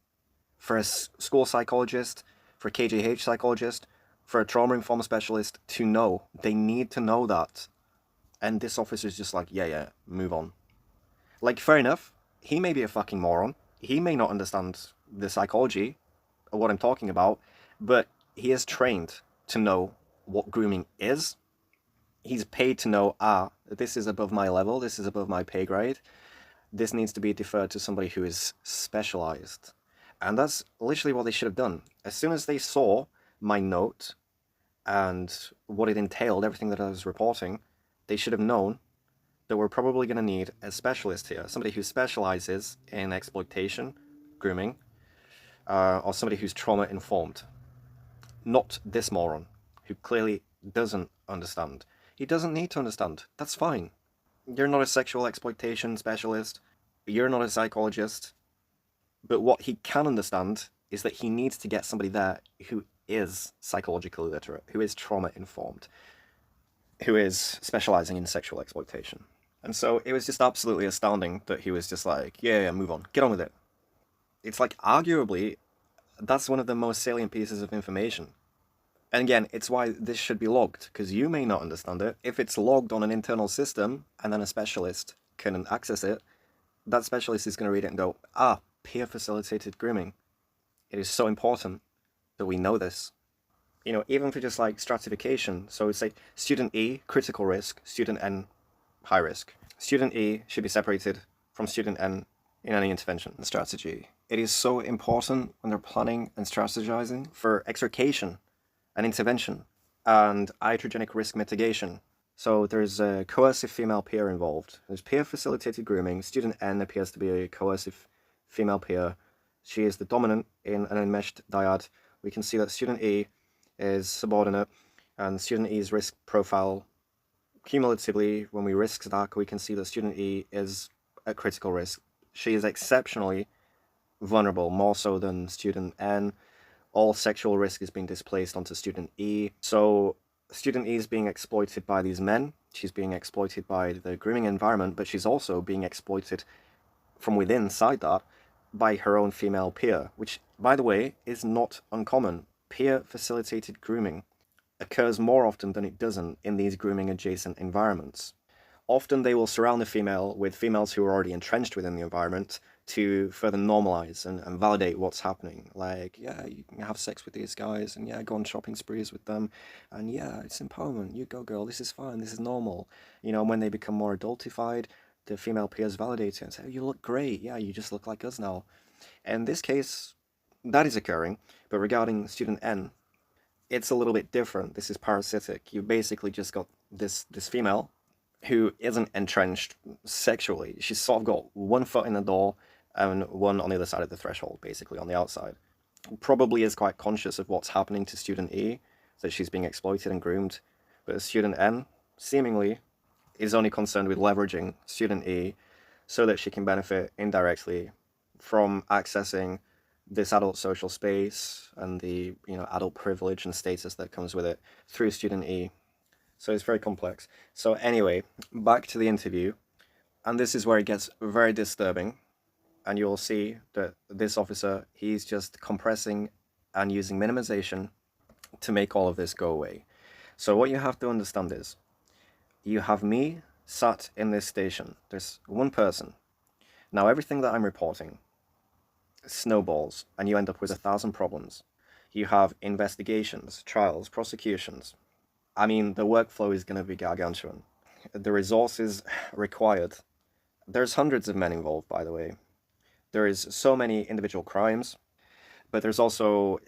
for a school psychologist, for a KJH psychologist, for a trauma-informed specialist to know. They need to know that. And this officer is just like, yeah, move on. Like, fair enough. He may be a fucking moron. He may not understand the psychology of what I'm talking about, but he is trained to know what grooming is. He's paid to know, this is above my level, this is above my pay grade. This needs to be deferred to somebody who is specialized. And that's literally what they should have done. As soon as they saw my note and what it entailed, everything that I was reporting, they should have known that we're probably going to need a specialist here, somebody who specializes in exploitation, grooming, or somebody who's trauma-informed. Not this moron, who clearly doesn't understand. He doesn't need to understand. That's fine. You're not a sexual exploitation specialist. You're not a psychologist. But what he can understand is that he needs to get somebody there who is psychologically literate, who is trauma-informed, who is specializing in sexual exploitation. And so it was just absolutely astounding that he was just like, yeah, move on. Get on with it. It's like, arguably, that's one of the most salient pieces of information. And again, it's why this should be logged, because you may not understand it. If it's logged on an internal system, and then a specialist can access it, that specialist is going to read it and go, peer-facilitated grooming. It is so important that we know this. You know, even for just like stratification. So say student E, critical risk, student N, high risk. Student E should be separated from student N in any intervention strategy. It is so important when they're planning and strategizing for extrication and intervention and iatrogenic risk mitigation. So there's a coercive female peer involved. There's peer-facilitated grooming. Student N appears to be a coercive female peer. She is the dominant in an enmeshed dyad. We can see that student E is subordinate, and student E's risk profile, cumulatively, when we risk stack, we can see that student E is at critical risk. She is exceptionally vulnerable, more so than student N. All sexual risk is being displaced onto student E. So student E is being exploited by these men. She's being exploited by the grooming environment, but she's also being exploited from within inside that by her own female peer, which, by the way, is not uncommon. Peer-facilitated grooming occurs more often than it doesn't in these grooming-adjacent environments. Often they will surround the female with females who are already entrenched within the environment to further normalize and validate what's happening. Like, yeah, you can have sex with these guys, and yeah, go on shopping sprees with them, and yeah, it's empowerment, you go girl, this is fine, this is normal. You know, when they become more adultified, the female peers validate it and say, oh, you look great, yeah, you just look like us now. In this case, that is occurring, but regarding student N, it's a little bit different. This is parasitic. You basically just got this female who isn't entrenched sexually. She's sort of got one foot in the door and one on the other side of the threshold, basically, on the outside. Probably is quite conscious of what's happening to student E, that she's being exploited and groomed, but student N, seemingly, is only concerned with leveraging student E so that she can benefit indirectly from accessing this adult social space and the, you know, adult privilege and status that comes with it through student E. So it's very complex. So anyway, back to the interview, and this is where it gets very disturbing, and you'll see that this officer, he's just compressing and using minimization to make all of this go away. So what you have to understand is, you have me sat in this station. There's one person. Now everything that I'm reporting snowballs, and you end up with 1,000 problems. You have investigations, trials, prosecutions. I mean, the workflow is going to be gargantuan. The resources required. There's hundreds of men involved, by the way. There is so many individual crimes, but there's also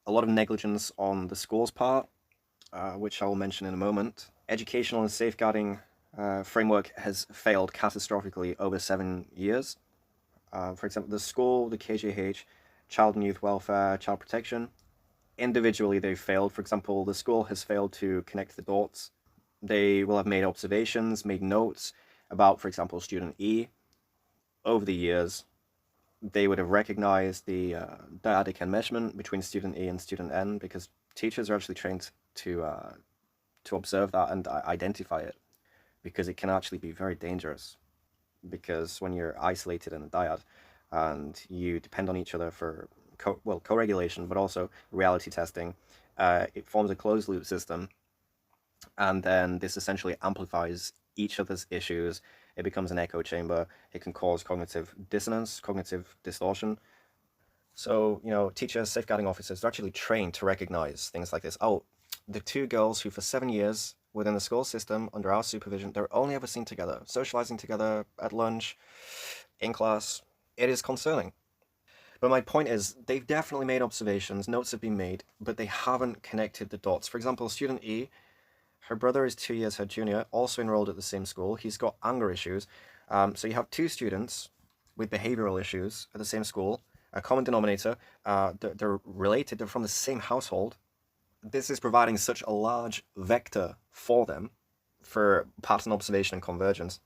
a lot of negligence on the school's part, which I will mention in a moment. Educational and safeguarding framework has failed catastrophically over 7 years. For example, the school, the KJH, Child and Youth Welfare, Child Protection, individually they've failed. For example, the school has failed to connect the dots. They will have made observations, made notes about, for example, student E. Over the years, they would have recognized the dyadic enmeshment between student E and student N, because teachers are actually trained to observe that and identify it, because it can actually be very dangerous. Because when you're isolated in a dyad and you depend on each other for co-regulation, but also reality testing, it forms a closed loop system, and then this essentially amplifies each other's issues. It becomes an echo chamber. It can cause cognitive dissonance, cognitive distortion. So, teachers, safeguarding officers are actually trained to recognize things like this. Oh, the two girls who for 7 years within the school system under our supervision, they're only ever seen together, socializing together at lunch, in class. It is concerning. But my point is, they've definitely made observations, notes have been made, but they haven't connected the dots. For example, student E, her brother is 2 years her junior, also enrolled at the same school. He's got anger issues. So you have two students with behavioral issues at the same school, a common denominator. They're related, they're from the same household. This is providing such a large vector for them for pattern observation and convergence.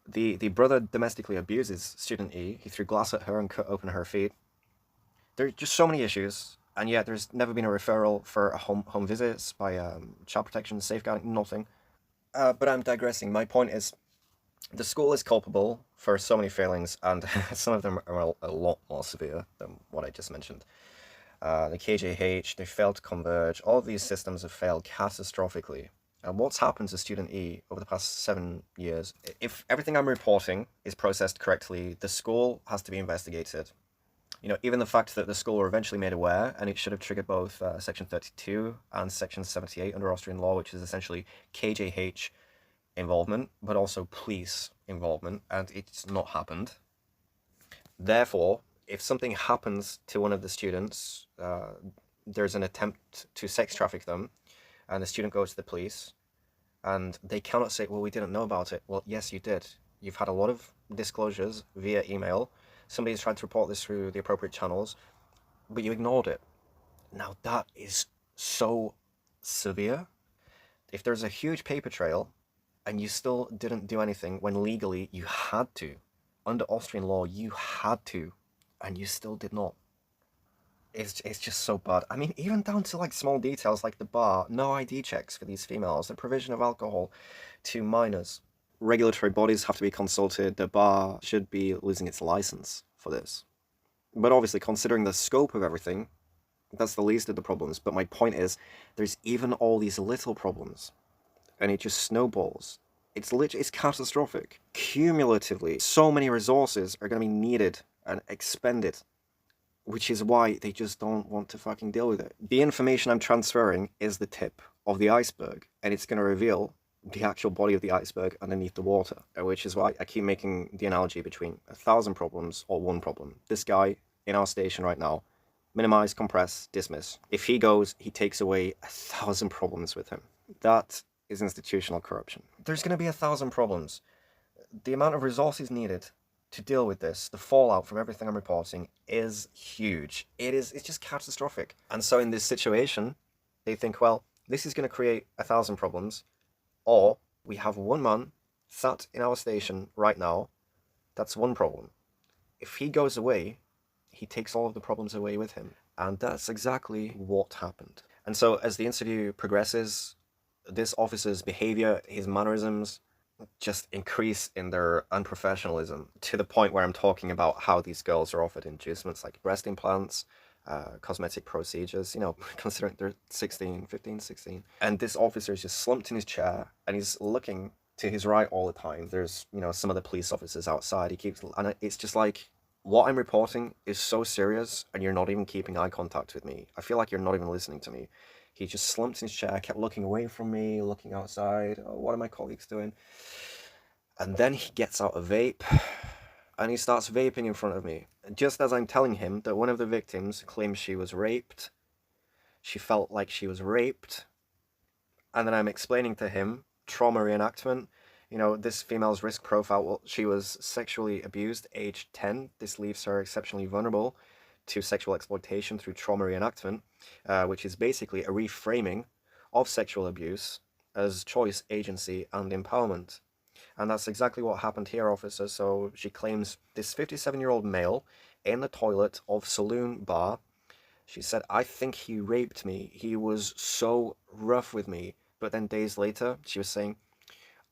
The brother domestically abuses student E. He threw glass at her and cut open her feet. There's just so many issues, and yet there's never been a referral for home visits by child protection, safeguarding, nothing. But I'm digressing. My point is, the school is culpable for so many failings, and some of them are a lot more severe than what I just mentioned. The KJH, they failed to converge. All of these systems have failed catastrophically. And what's happened to student E over the past 7 years? If everything I'm reporting is processed correctly, the school has to be investigated. Even the fact that the school were eventually made aware, and it should have triggered both Section 32 and Section 78 under Austrian law, which is essentially KJH involvement, but also police involvement, and it's not happened. Therefore, if something happens to one of the students, there's an attempt to sex traffic them, and the student goes to the police, and they cannot say, well, we didn't know about it. Well, yes, you did. You've had a lot of disclosures via email. Somebody's tried to report this through the appropriate channels, but you ignored it. Now, that is so severe. If there's a huge paper trail and you still didn't do anything when legally you had to, under Austrian law, you had to, and you still did not. It's just so bad. I mean, even down to like small details like the bar, no ID checks for these females, the provision of alcohol to minors. Regulatory bodies have to be consulted. The bar should be losing its license for this. But obviously, considering the scope of everything, that's the least of the problems. But my point is, there's even all these little problems, and it just snowballs. It's catastrophic. Cumulatively, so many resources are going to be needed and expended, which is why they just don't want to fucking deal with it. The information I'm transferring is the tip of the iceberg, and it's going to reveal the actual body of the iceberg underneath the water, which is why I keep making the analogy between 1,000 problems or one problem. This guy in our station right now, minimize, compress, dismiss. If he goes, he takes away 1,000 problems with him. That is institutional corruption. There's going to be 1,000 problems. The amount of resources needed to deal with this, the fallout from everything I'm reporting, is huge. It's just catastrophic. And so in this situation, they think, well, this is going to create 1,000 problems, or we have one man sat in our station right now. That's one problem. If he goes away, he takes all of the problems away with him. And that's exactly what happened. And so as the interview progresses, this officer's behavior, his mannerisms, just increase in their unprofessionalism, to the point where I'm talking about how these girls are offered inducements like breast implants, cosmetic procedures, considering they're 16, 15, 16. And this officer is just slumped in his chair, and he's looking to his right all the time. There's, some of the police officers outside. And it's just like, What I'm reporting is so serious, and you're not even keeping eye contact with me. I feel like you're not even listening to me. He just slumped in his chair, kept looking away from me, looking outside. Oh, what are my colleagues doing? And then he gets out a vape, and he starts vaping in front of me. Just as I'm telling him that one of the victims claims she was raped, she felt like she was raped, and then I'm explaining to him trauma reenactment. You know, this female's risk profile, well, she was sexually abused, aged 10. This leaves her exceptionally vulnerable to sexual exploitation through trauma reenactment, which is basically a reframing of sexual abuse as choice, agency, and empowerment. And that's exactly what happened here, officer. So she claims this 57-year-old male in the toilet of saloon bar. She said, I think he raped me. He was so rough with me. But then days later, she was saying,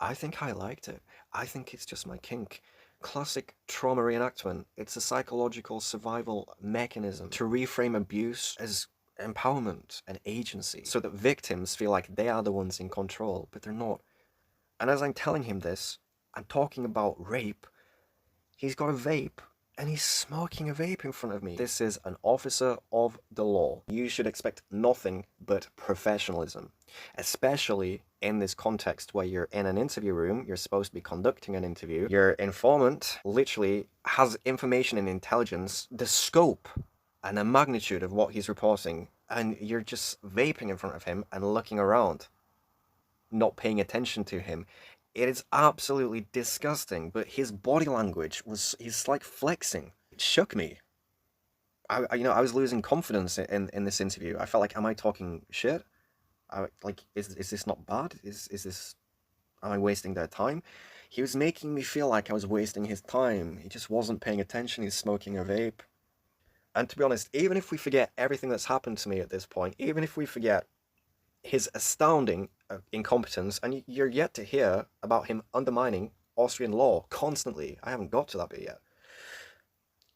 I think I liked it. I think it's just my kink. Classic trauma reenactment. It's a psychological survival mechanism to reframe abuse as empowerment and agency so that victims feel like they are the ones in control, but they're not. And as I'm telling him this, I'm talking about rape. He's got a vape and he's smoking a vape in front of me. This is an officer of the law. You should expect nothing but professionalism, especially in this context where you're in an interview room, you're supposed to be conducting an interview. Your informant literally has information and intelligence, the scope and the magnitude of what he's reporting, and you're just vaping in front of him and looking around, not paying attention to him. It is absolutely disgusting, but his body language he's like flexing. It shook me. I was losing confidence in this interview. I felt like, am I talking shit? Is this not bad? Am I wasting their time? He was making me feel like I was wasting his time. He just wasn't paying attention. He's smoking a vape. And to be honest, even if we forget everything that's happened to me at this point, even if we forget his astounding incompetence, and you're yet to hear about him undermining Austrian law constantly. I haven't got to that bit yet.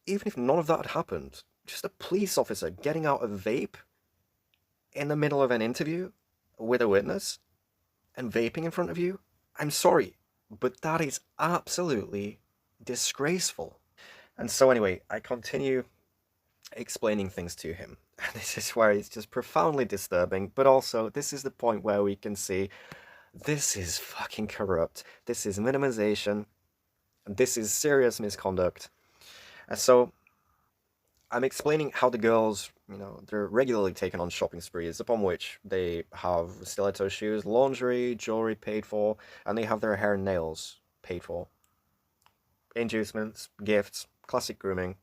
Even if none of that had happened, just a police officer getting out a vape in the middle of an interview with a witness and vaping in front of you, I'm sorry, but that is absolutely disgraceful. And so anyway, I continue explaining things to him. And this is where it's just profoundly disturbing, but also this is the point where we can see this is fucking corrupt. This is minimization. This is serious misconduct. And so I'm explaining how the girls, they're regularly taken on shopping sprees, upon which they have stiletto shoes, lingerie, jewelry paid for, and they have their hair and nails paid for. Inducements, gifts, classic grooming.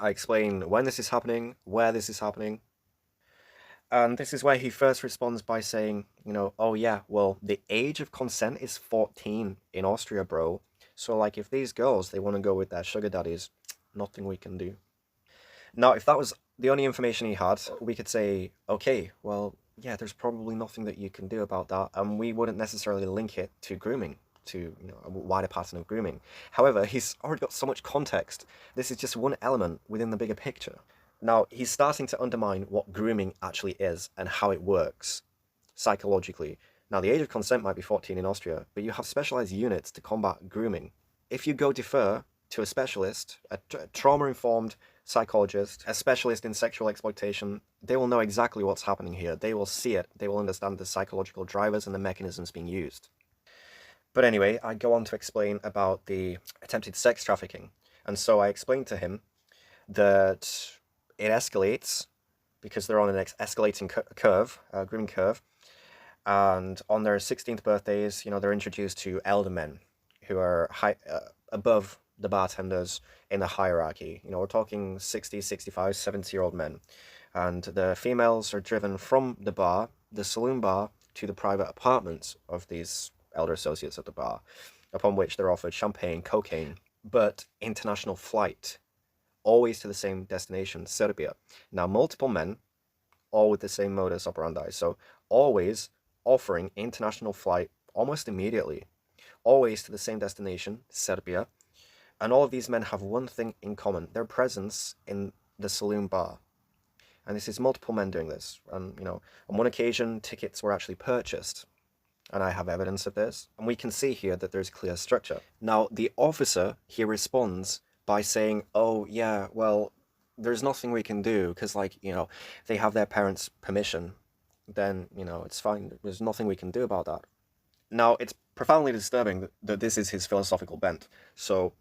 I explain when this is happening, where this is happening. And this is where he first responds by saying, oh yeah, well, the age of consent is 14 in Austria, bro. So, like, if these girls, they want to go with their sugar daddies, nothing we can do. Now, if that was the only information he had, we could say, okay, well, yeah, there's probably nothing that you can do about that, and we wouldn't necessarily link it to grooming, to a wider pattern of grooming. However, he's already got so much context. This is just one element within the bigger picture. Now, he's starting to undermine what grooming actually is and how it works psychologically. Now, the age of consent might be 14 in Austria, but you have specialized units to combat grooming. If you go defer to a specialist, a trauma-informed psychologist, a specialist in sexual exploitation, they will know exactly what's happening here. They will see it. They will understand the psychological drivers and the mechanisms being used. But anyway, I go on to explain about the attempted sex trafficking. And so I explained to him that it escalates because they're on an escalating curve, grooming curve. And on their 16th birthdays, they're introduced to elder men who are above the bartenders in the hierarchy. We're talking 60, 65, 70-year-old men. And the females are driven from the bar, the saloon bar, to the private apartments of these elder associates at the bar, upon which they're offered champagne, cocaine, but international flight, always to the same destination, Serbia. Now, multiple men, all with the same modus operandi, so always offering international flight almost immediately, always to the same destination, Serbia, and all of these men have one thing in common, their presence in the saloon bar. And this is multiple men doing this, and on one occasion, tickets were actually purchased, and I have evidence of this, and we can see here that there's clear structure. Now, the officer, he responds by saying, oh, yeah, well, there's nothing we can do because, like, they have their parents' permission, then, it's fine. There's nothing we can do about that. Now, it's profoundly disturbing that this is his philosophical bent. So,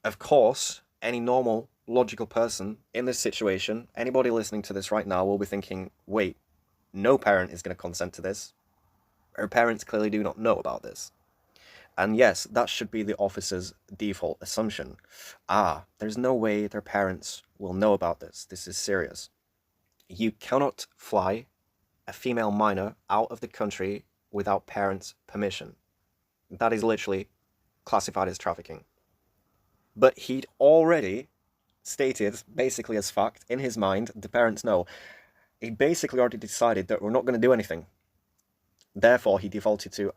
of course, any normal, logical person in this situation, anybody listening to this right now will be thinking, wait, no parent is going to consent to this. Her parents clearly do not know about this. And yes, that should be the officer's default assumption. There's no way their parents will know about this. This is serious. You cannot fly a female minor out of the country without parents' permission. That is literally classified as trafficking. But he'd already stated, basically as fact, in his mind, the parents know. He basically already decided that we're not going to do anything. Therefore, he defaulted to,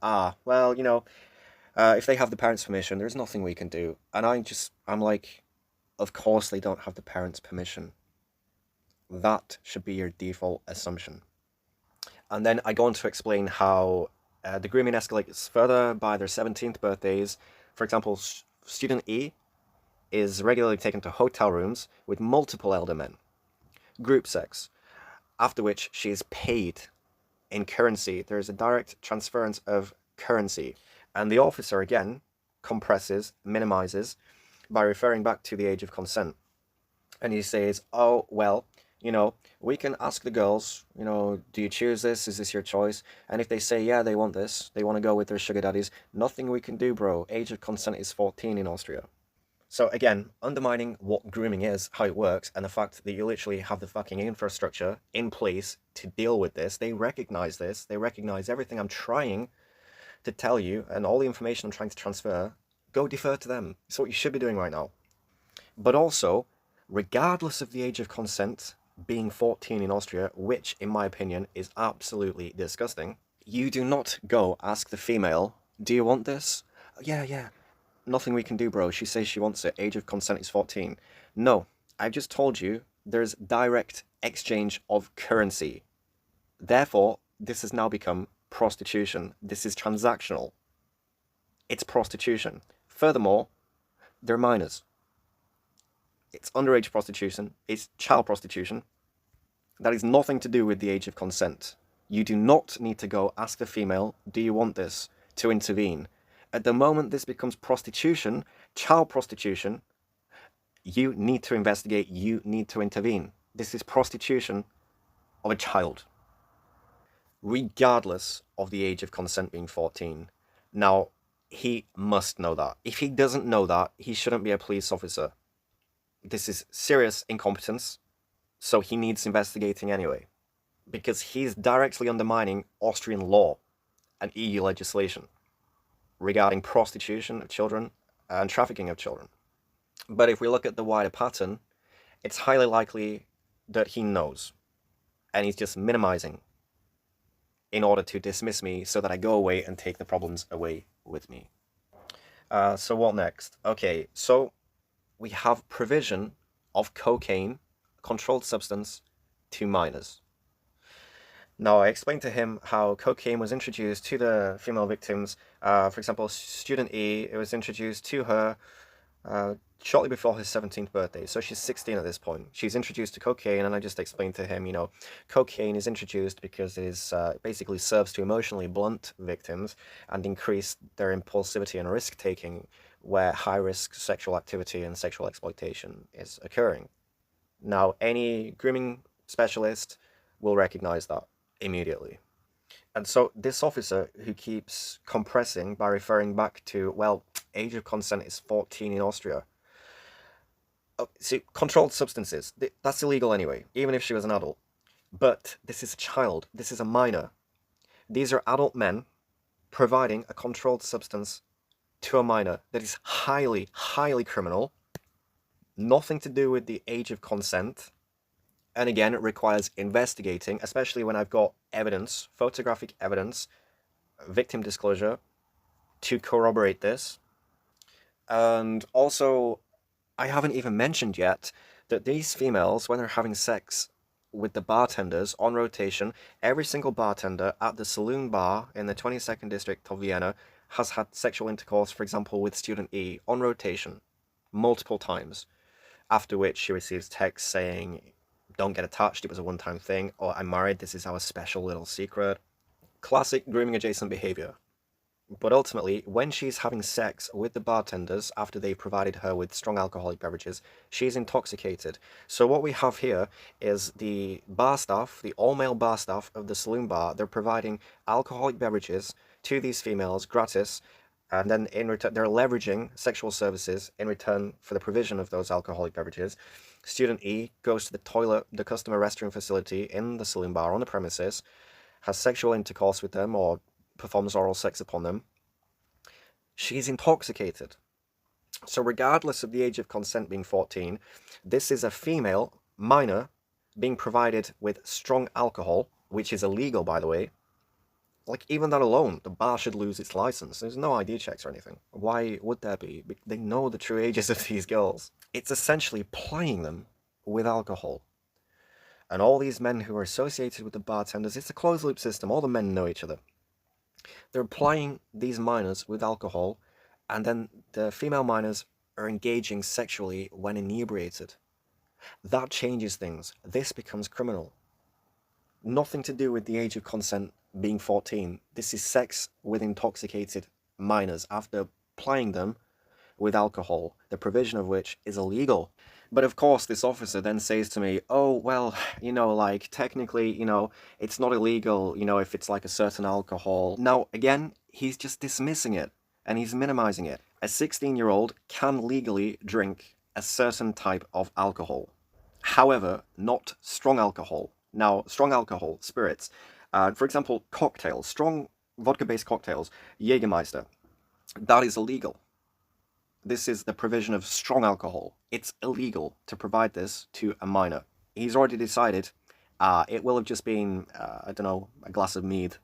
if they have the parents' permission, there's nothing we can do. And I'm like, of course they don't have the parents' permission. That should be your default assumption. And then I go on to explain how the grooming escalates further by their 17th birthdays. For example, student E is regularly taken to hotel rooms with multiple elder men. Group sex, after which she is paid in currency. There is a direct transference of currency. And the officer, again, compresses, minimizes, by referring back to the age of consent. And he says, oh, well, we can ask the girls, do you choose this? Is this your choice? And if they say, yeah, they want this, they want to go with their sugar daddies, nothing we can do, bro. Age of consent is 14 in Austria. So again, undermining what grooming is, how it works, and the fact that you literally have the fucking infrastructure in place to deal with this. They recognize this. They recognize everything I'm trying to tell you and all the information I'm trying to transfer. Go defer to them. It's what you should be doing right now. But also, regardless of the age of consent being 14 in Austria, which in my opinion is absolutely disgusting, you do not go ask the female, do you want this? Yeah. Nothing we can do, bro. She says she wants it. Age of consent is 14. No, I've just told you there's direct exchange of currency. Therefore, this has now become prostitution. This is transactional. It's prostitution. Furthermore, they're minors. It's underage prostitution. It's child prostitution. That is nothing to do with the age of consent. You do not need to go ask the female, do you want this, to intervene. At the moment this becomes prostitution, child prostitution, you need to investigate, you need to intervene. This is prostitution of a child, regardless of the age of consent being 14. Now, he must know that. If he doesn't know that, he shouldn't be a police officer. This is serious incompetence, so he needs investigating anyway, because he's directly undermining Austrian law and EU legislation regarding prostitution of children and trafficking of children. But if we look at the wider pattern, it's highly likely that he knows, and he's just minimizing in order to dismiss me so that I go away and take the problems away with me. So what next? Okay, so we have provision of cocaine, controlled substance, to minors. Now, I explained to him how cocaine was introduced to the female victims. For example, student E, it was introduced to her shortly before his 17th birthday. So she's 16 at this point. She's introduced to cocaine, and I just explained to him, cocaine is introduced because it is, basically serves to emotionally blunt victims and increase their impulsivity and risk-taking where high-risk sexual activity and sexual exploitation is occurring. Now, any grooming specialist will recognize that immediately. And so this officer who keeps compressing by referring back to, well, age of consent is 14 in Austria. See, controlled substances, that's illegal anyway, even if she was an adult. But this is a child, this is a minor. These are adult men providing a controlled substance to a minor that is highly, highly criminal. Nothing to do with the age of consent. And again, it requires investigating, especially when I've got evidence, photographic evidence, victim disclosure, to corroborate this. And also, I haven't even mentioned yet that these females, when they're having sex with the bartenders on rotation, every single bartender at the saloon bar in the 22nd district of Vienna has had sexual intercourse, for example, with student E on rotation. multiple times, after which she receives texts saying, don't get attached, it was a one-time thing, or I'm married, this is our special little secret. Classic grooming adjacent behavior. But ultimately, when she's having sex with the bartenders after they've provided her with strong alcoholic beverages, she's intoxicated. So what we have here is the bar staff, the all-male bar staff of the saloon bar, they're providing alcoholic beverages to these females gratis, and then in return, they're leveraging sexual services in return for the provision of those alcoholic beverages. Student E goes to the toilet, the customer restroom facility in the saloon bar on the premises, has sexual intercourse with them or performs oral sex upon them. She's intoxicated. So regardless of the age of consent being 14, this is a female minor being provided with strong alcohol, which is illegal, by the way. Like, even that alone, the bar should lose its license. There's no ID checks or anything. Why would there be? They know the true ages of these girls. It's essentially plying them with alcohol. And all these men who are associated with the bartenders, it's a closed-loop system. All the men know each other. They're plying these minors with alcohol, and then the female minors are engaging sexually when inebriated. That changes things. This becomes criminal. Nothing to do with the age of consent being 14. This is sex with intoxicated minors after plying them with alcohol, the provision of which is illegal. But of course, this officer then says to me, oh, well, like, technically, it's not illegal, if it's like a certain alcohol. Now, again, he's just dismissing it and he's minimizing it. A 16-year-old can legally drink a certain type of alcohol. However, not strong alcohol. Now, strong alcohol, spirits, for example, cocktails, strong vodka-based cocktails, Jägermeister, that is illegal. This is the provision of strong alcohol. It's illegal to provide this to a minor. He's already decided it will have just been, I don't know, a glass of mead,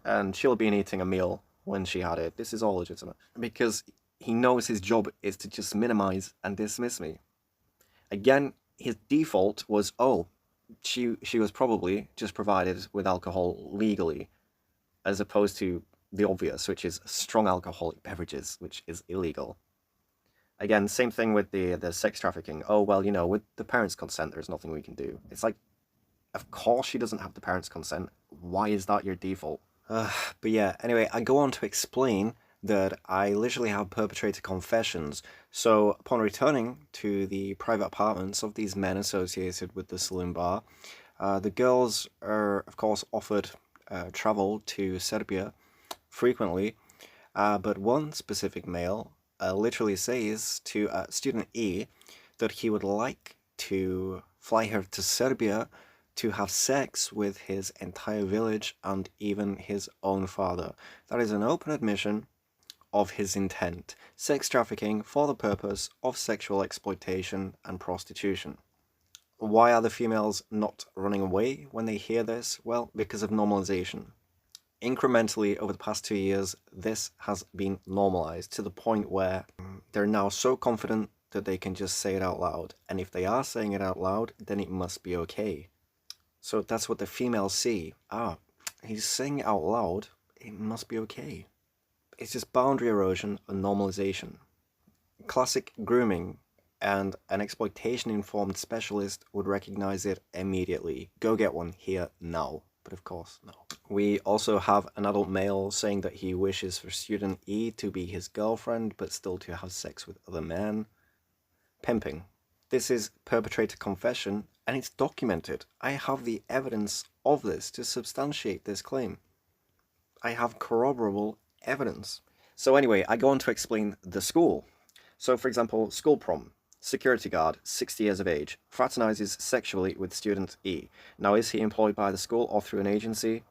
and she'll have been eating a meal when she had it. This is all legitimate. Because he knows his job is to just minimize and dismiss me. Again, his default was, oh, she was probably just provided with alcohol legally, as opposed to the obvious, which is strong alcoholic beverages, which is illegal. Again, same thing with the sex trafficking. Oh, well, with the parents' consent, there's nothing we can do. It's like, of course she doesn't have the parents' consent. Why is that your default? But yeah, anyway, I go on to explain that I literally have perpetrated confessions. So upon returning to the private apartments of these men associated with the saloon bar, the girls are, of course, offered travel to Serbia frequently, but one specific male literally says to student E that he would like to fly her to Serbia to have sex with his entire village and even his own father. That is an open admission of his intent. Sex trafficking for the purpose of sexual exploitation and prostitution. Why are the females not running away when they hear this? Well, because of normalization. Incrementally, over the past 2 years, this has been normalized to the point where they're now so confident that they can just say it out loud. And if they are saying it out loud, then it must be okay. So that's what the females see. He's saying it out loud, it must be okay. It's just boundary erosion and normalization. Classic grooming, and an exploitation-informed specialist would recognize it immediately. Go get one here now. But of course, no. We also have an adult male saying that he wishes for student E to be his girlfriend, but still to have sex with other men. Pimping. This is perpetrator confession, and it's documented. I have the evidence of this to substantiate this claim. I have corroborable evidence. So anyway, I go on to explain the school. So for example, school prom. Security guard, 60 years of age, fraternizes sexually with student E. Now, is he employed by the school or through an agency?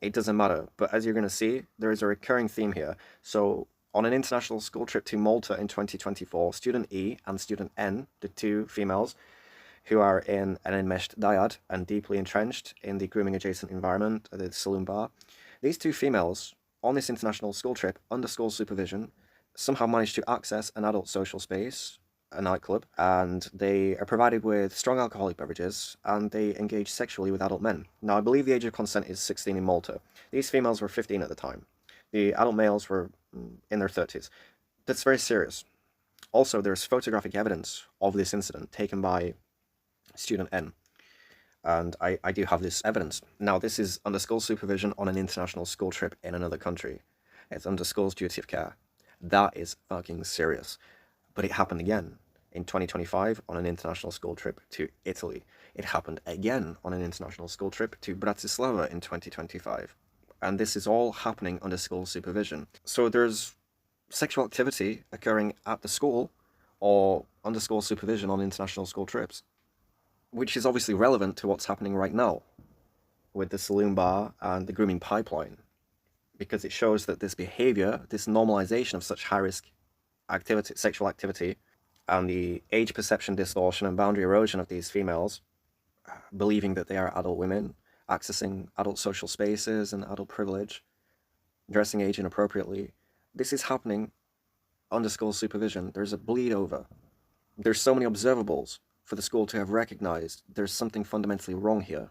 It doesn't matter, but as you're going to see, there is a recurring theme here. So, on an international school trip to Malta in 2024, student E and student N, the two females, who are in an enmeshed dyad and deeply entrenched in the grooming-adjacent environment at the saloon bar, these two females, on this international school trip, under school supervision, somehow managed to access an adult social space, a nightclub, and they are provided with strong alcoholic beverages, and they engage sexually with adult men. Now, I believe the age of consent is 16 in Malta. These females were 15 at the time. The adult males were in their 30s. That's very serious. Also, there's photographic evidence of this incident taken by student N. And I do have this evidence. Now, this is under school supervision on an international school trip in another country. It's under school's duty of care. That is fucking serious. But it happened again in 2025 on an international school trip to Italy. It happened again on an international school trip to Bratislava in 2025. And this is all happening under school supervision. So there's sexual activity occurring at the school or under school supervision on international school trips, which is obviously relevant to what's happening right now with the saloon bar and the grooming pipeline, because it shows that this behavior, this normalization of such high-risk activity, sexual activity, and the age perception distortion and boundary erosion of these females, believing that they are adult women, accessing adult social spaces and adult privilege, dressing age inappropriately. This is happening under school supervision. There's a bleed over. There's so many observables for the school to have recognized there's something fundamentally wrong here.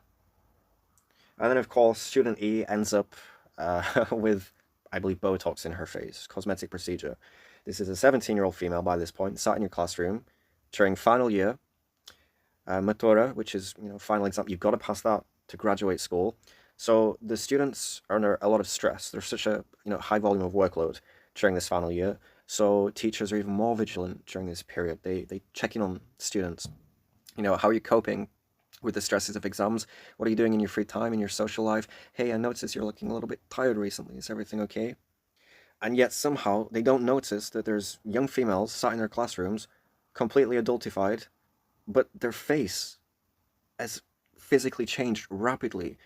And then, of course, student E ends up with, I believe, Botox in her face, cosmetic procedure. This is a 17-year-old female by this point, sat in your classroom during final year, matura, which is, final exam. You've got to pass that to graduate school. So the students are under a lot of stress. There's such a high volume of workload during this final year. So teachers are even more vigilant during this period. They check in on students. How are you coping with the stresses of exams? What are you doing in your free time, in your social life? Hey, I noticed you're looking a little bit tired recently. Is everything okay? And yet somehow they don't notice that there's young females sat in their classrooms, completely adultified, but their face has physically changed rapidly.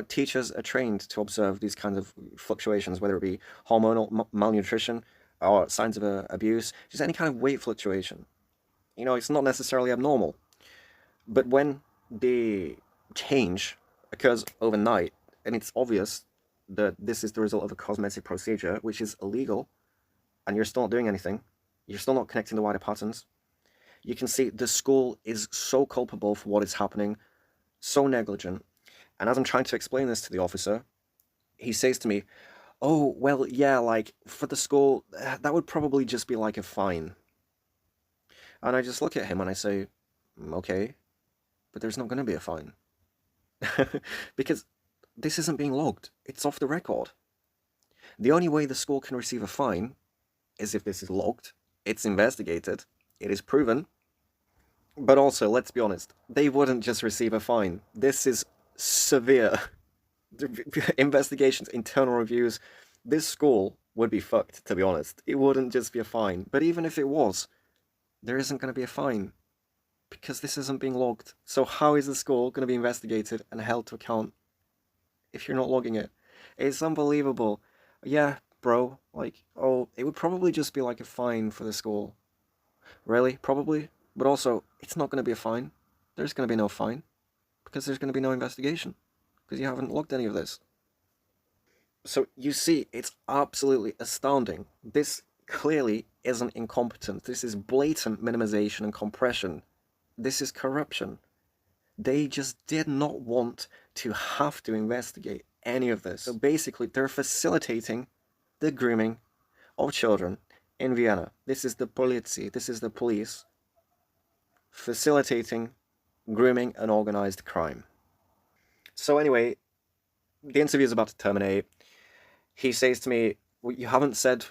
Teachers are trained to observe these kinds of fluctuations, whether it be hormonal malnutrition or signs of abuse, just any kind of weight fluctuation. It's not necessarily abnormal. But when the change occurs overnight, and it's obvious that this is the result of a cosmetic procedure, which is illegal, and you're still not doing anything, you're still not connecting the wider patterns, you can see the school is so culpable for what is happening, so negligent. And as I'm trying to explain this to the officer, he says to me, oh, well, yeah, like, for the school, that would probably just be like a fine. And I just look at him and I say, okay, but there's not going to be a fine. Because this isn't being logged. It's off the record. The only way the school can receive a fine is if this is logged, it's investigated, it is proven. But also, let's be honest, they wouldn't just receive a fine. This is severe. Investigations, internal reviews. This school would be fucked, to be honest. It wouldn't just be a fine. But even if it was, there isn't going to be a fine, because this isn't being logged. So how is the school going to be investigated and held to account if you're not logging it? It's unbelievable. Yeah, bro, it would probably just be like a fine for the school. Really? Probably? But also, it's not going to be a fine. There's going to be no fine, because there's going to be no investigation, because you haven't logged any of this. So you see, it's absolutely astounding. This clearly isn't incompetent. This is blatant minimization and compression. This is corruption. They just did not want to have to investigate any of this. So basically, they're facilitating the grooming of children in Vienna. This is the Polizei, this is the police, facilitating grooming and organized crime. So anyway, the interview is about to terminate. He says to me, well, you haven't said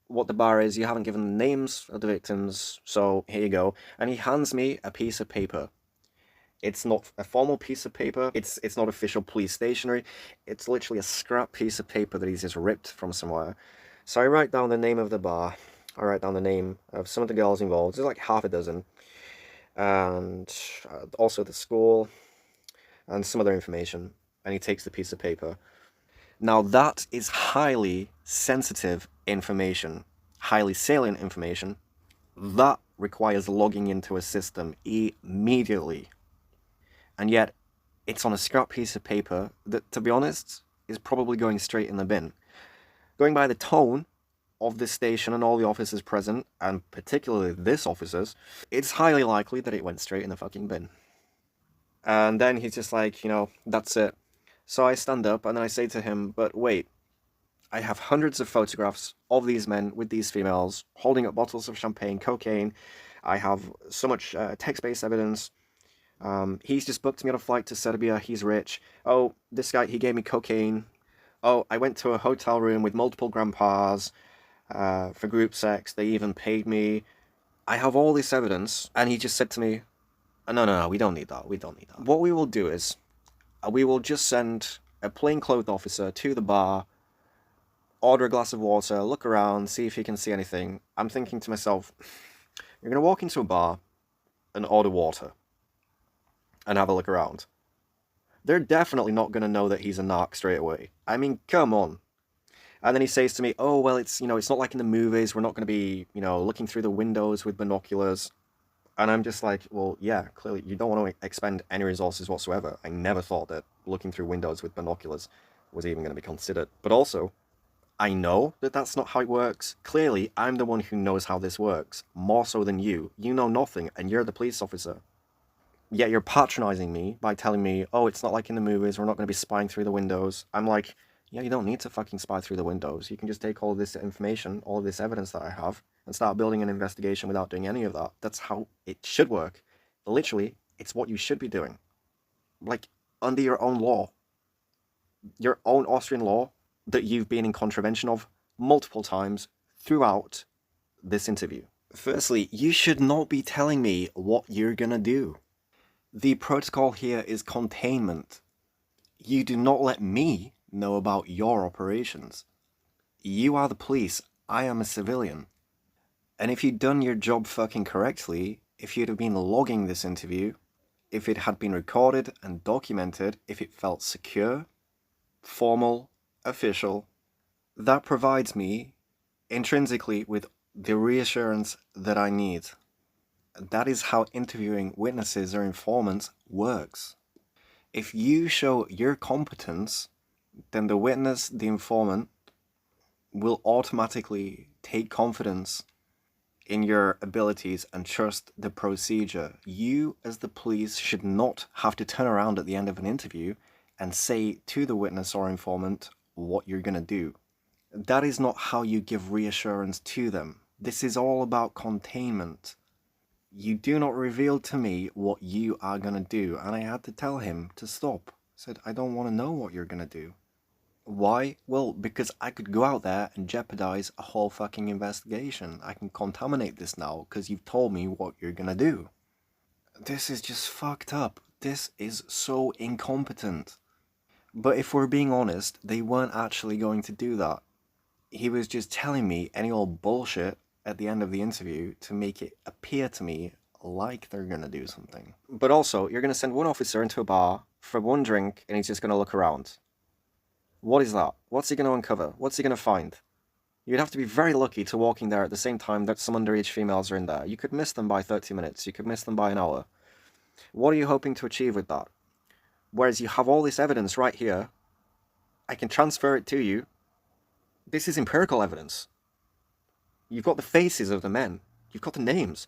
what the bar is, you haven't given the names of the victims, so here you go. And he hands me a piece of paper. It's not a formal piece of paper, it's not official police stationery, it's literally a scrap piece of paper that he's just ripped from somewhere. So I write down the name of the bar, I write down the name of some of the girls involved, there's like half a dozen, and also the school, and some other information, and he takes the piece of paper. Now that is highly sensitive information, highly salient information, that requires logging into a system immediately. And yet, it's on a scrap piece of paper that, to be honest, is probably going straight in the bin. Going by the tone of this station and all the officers present, and particularly this officer's, it's highly likely that it went straight in the fucking bin. And then he's just like, that's it. So I stand up and then I say to him, but wait, I have hundreds of photographs of these men with these females holding up bottles of champagne, cocaine. I have so much text-based evidence. He's just booked me on a flight to Serbia. He's rich. Oh, this guy, he gave me cocaine. Oh, I went to a hotel room with multiple grandpas for group sex. They even paid me. I have all this evidence, and he just said to me, no, we don't need that. We don't need that. What we will do is, we will just send a plainclothes officer to the bar, order a glass of water, look around, see if he can see anything. I'm thinking to myself, you're going to walk into a bar and order water and have a look around. They're definitely not going to know that he's a narc straight away. I mean, come on. And then he says to me, oh, well, it's not like in the movies. We're not going to be, looking through the windows with binoculars. And I'm just like, well, yeah, clearly you don't want to expend any resources whatsoever. I never thought that looking through windows with binoculars was even going to be considered. But also, I know that that's not how it works. Clearly, I'm the one who knows how this works, more so than you. You know nothing, and you're the police officer. Yet you're patronizing me by telling me, oh, it's not like in the movies, we're not going to be spying through the windows. I'm like, yeah, you don't need to fucking spy through the windows. You can just take all of this information, all of this evidence that I have, and start building an investigation without doing any of that. That's how it should work. Literally, it's what you should be doing. Like, under your own law. Your own Austrian law that you've been in contravention of multiple times throughout this interview. Firstly, you should not be telling me what you're gonna do. The protocol here is containment. You do not let me know about your operations. You are the police, I am a civilian. And if you'd done your job fucking correctly, if you'd have been logging this interview, if it had been recorded and documented, if it felt secure, formal, official, that provides me intrinsically with the reassurance that I need. That is how interviewing witnesses or informants works. If you show your competence, then the witness, the informant, will automatically take confidence in your abilities and trust the procedure. You, as the police, should not have to turn around at the end of an interview and say to the witness or informant what you're going to do. That is not how you give reassurance to them. This is all about containment. You do not reveal to me what you are going to do. And I had to tell him to stop. I said, I don't want to know what you're going to do. Why? Well, because I could go out there and jeopardize a whole fucking investigation. I can contaminate this now because you've told me what you're going to do. This is just fucked up. This is so incompetent. But if we're being honest, they weren't actually going to do that. He was just telling me any old bullshit at the end of the interview to make it appear to me like they're going to do something. But also, you're going to send one officer into a bar for one drink and he's just going to look around. What is that? What's he going to uncover? What's he going to find? You'd have to be very lucky to walk in there at the same time that some underage females are in there. You could miss them by 30 minutes. You could miss them by an hour. What are you hoping to achieve with that? Whereas you have all this evidence right here. I can transfer it to you. This is empirical evidence. You've got the faces of the men. You've got the names.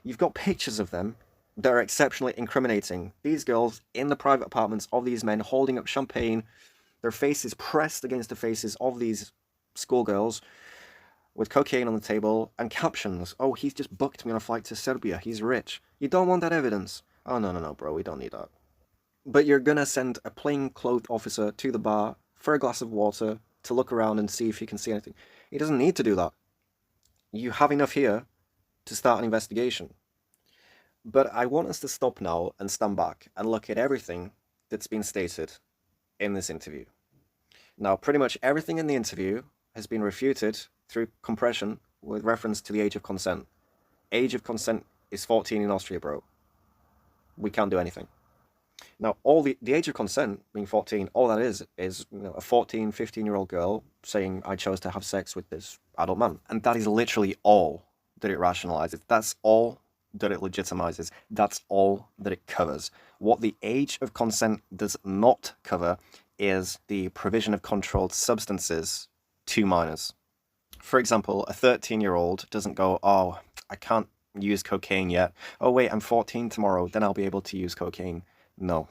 You've got pictures of them that are exceptionally incriminating. These girls in the private apartments of these men holding up champagne, their faces pressed against the faces of these schoolgirls with cocaine on the table and captions. Oh, he's just booked me on a flight to Serbia. He's rich. You don't want that evidence. Oh, no, bro. We don't need that. But you're gonna send a plainclothes officer to the bar for a glass of water to look around and see if he can see anything. He doesn't need to do that. You have enough here to start an investigation. But I want us to stop now and stand back and look at everything that's been stated in this interview. Now, pretty much everything in the interview has been refuted through compression with reference to the age of consent. Age of consent is 14 in Austria, bro. We can't do anything. Now, all the age of consent being 14, all that is a 14, 15-year-old girl saying, I chose to have sex with this adult man. And that is literally all that it rationalizes. That's all that it legitimizes. That's all that it covers. What the age of consent does not cover is the provision of controlled substances to minors. For example, a 13-year-old doesn't go, oh, I can't use cocaine yet. Oh, wait, I'm 14 tomorrow, then I'll be able to use cocaine. No.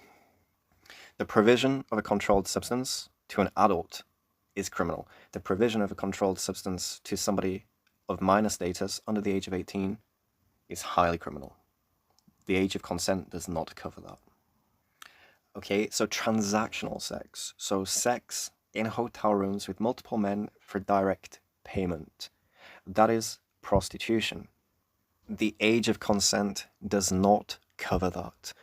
The provision of a controlled substance to an adult is criminal. The provision of a controlled substance to somebody of minor status under the age of 18 is highly criminal. The age of consent does not cover that. Okay, so transactional sex. So sex in hotel rooms with multiple men for direct payment. That is prostitution. The age of consent does not cover that.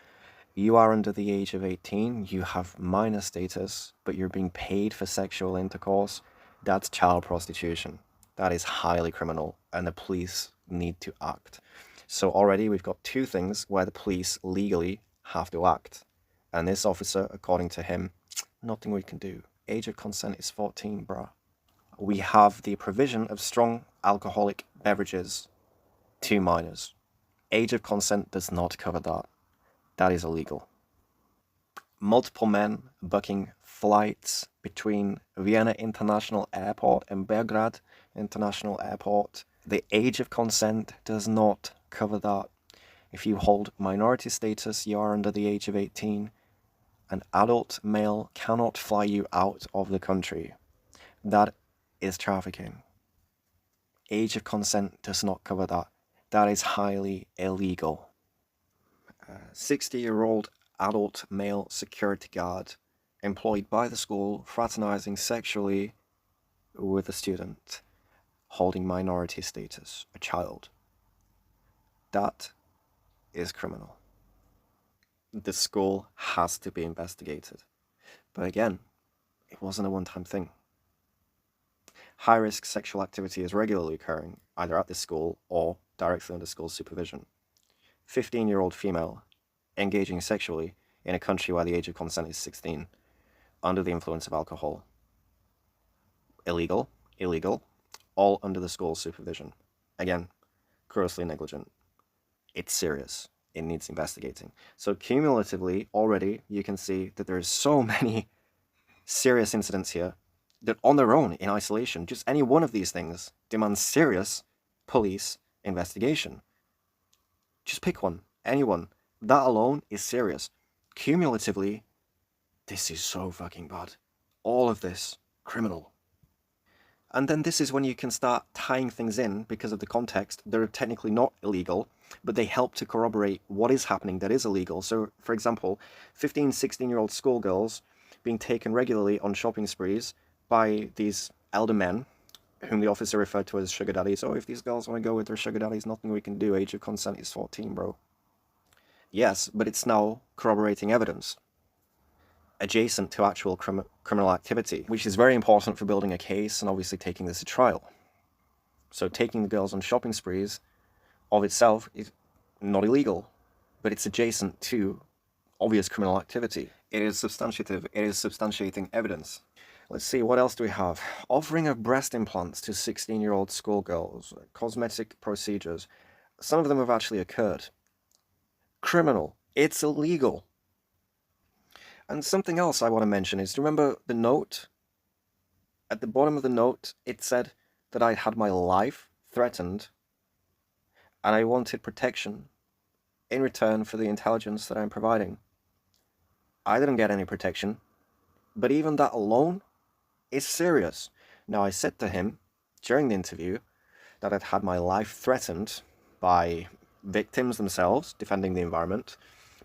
You are under the age of 18, you have minor status, but you're being paid for sexual intercourse. That's child prostitution. That is highly criminal, and the police need to act. So already we've got two things where the police legally have to act. And this officer, according to him, nothing we can do. Age of consent is 14, bruh. We have the provision of strong alcoholic beverages to minors. Age of consent does not cover that. That is illegal. Multiple men booking flights between Vienna International Airport and Belgrade International Airport. The age of consent does not cover that. If you hold minority status, you are under the age of 18. An adult male cannot fly you out of the country. That is trafficking. Age of consent does not cover that. That is highly illegal. 60-year-old adult male security guard employed by the school fraternizing sexually with a student holding minority status, a child. That is criminal. The school has to be investigated. But again, it wasn't a one-time thing. High-risk sexual activity is regularly occurring, either at the school or directly under school supervision. 15-year-old female engaging sexually in a country where the age of consent is 16, under the influence of alcohol. Illegal, all under the school supervision. Again, grossly negligent. It's serious. It needs investigating. So cumulatively, already, you can see that there's so many serious incidents here that on their own, in isolation, just any one of these things demands serious police investigation. Just pick one, anyone. That alone is serious. Cumulatively, this is so fucking bad. All of this, criminal. And then this is when you can start tying things in because of the context. They're technically not illegal, but they help to corroborate what is happening that is illegal. So, for example, 15, 16-year-old schoolgirls being taken regularly on shopping sprees by these elder men, whom the officer referred to as sugar daddies. Oh, if these girls want to go with their sugar daddies, nothing we can do. Age of consent is 14, bro. Yes, but it's now corroborating evidence adjacent to actual criminal activity, which is very important for building a case and obviously taking this to trial. So taking the girls on shopping sprees of itself is not illegal, but it's adjacent to obvious criminal activity. It is substantiative. It is substantiating evidence. Let's see, what else do we have? Offering of breast implants to 16-year-old schoolgirls, cosmetic procedures. Some of them have actually occurred. Criminal. It's illegal. And something else I want to mention is, do you remember the note? At the bottom of the note, it said that I had my life threatened and I wanted protection in return for the intelligence that I'm providing. I didn't get any protection, but even that alone is serious. Now, I said to him during the interview that I'd had my life threatened by victims themselves defending the environment,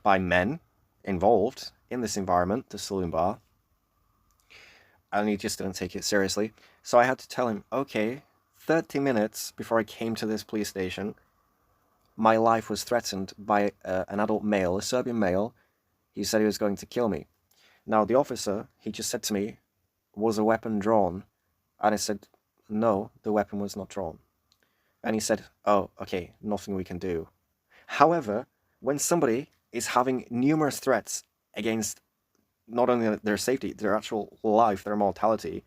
by men involved in this environment, the saloon bar, and he just didn't take it seriously. So I had to tell him, okay, 30 minutes before I came to this police station, my life was threatened by an adult male, a Serbian male. He said he was going to kill me. Now, the officer, he just said to me, was a weapon drawn? And I said, no, the weapon was not drawn. And he said, oh, okay, nothing we can do. However, when somebody is having numerous threats against not only their safety, their actual life, their mortality,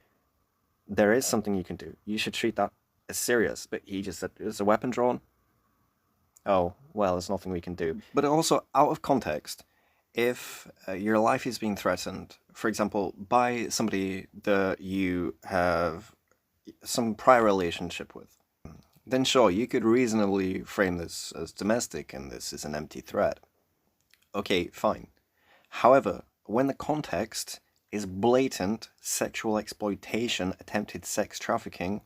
there is something you can do. You should treat that as serious. But he just said, is a weapon drawn? Oh, well, there's nothing we can do. But also, out of context, if your life is being threatened, for example, by somebody that you have some prior relationship with, then sure, you could reasonably frame this as domestic and this is an empty threat. Okay, fine. However, when the context is blatant sexual exploitation, attempted sex trafficking,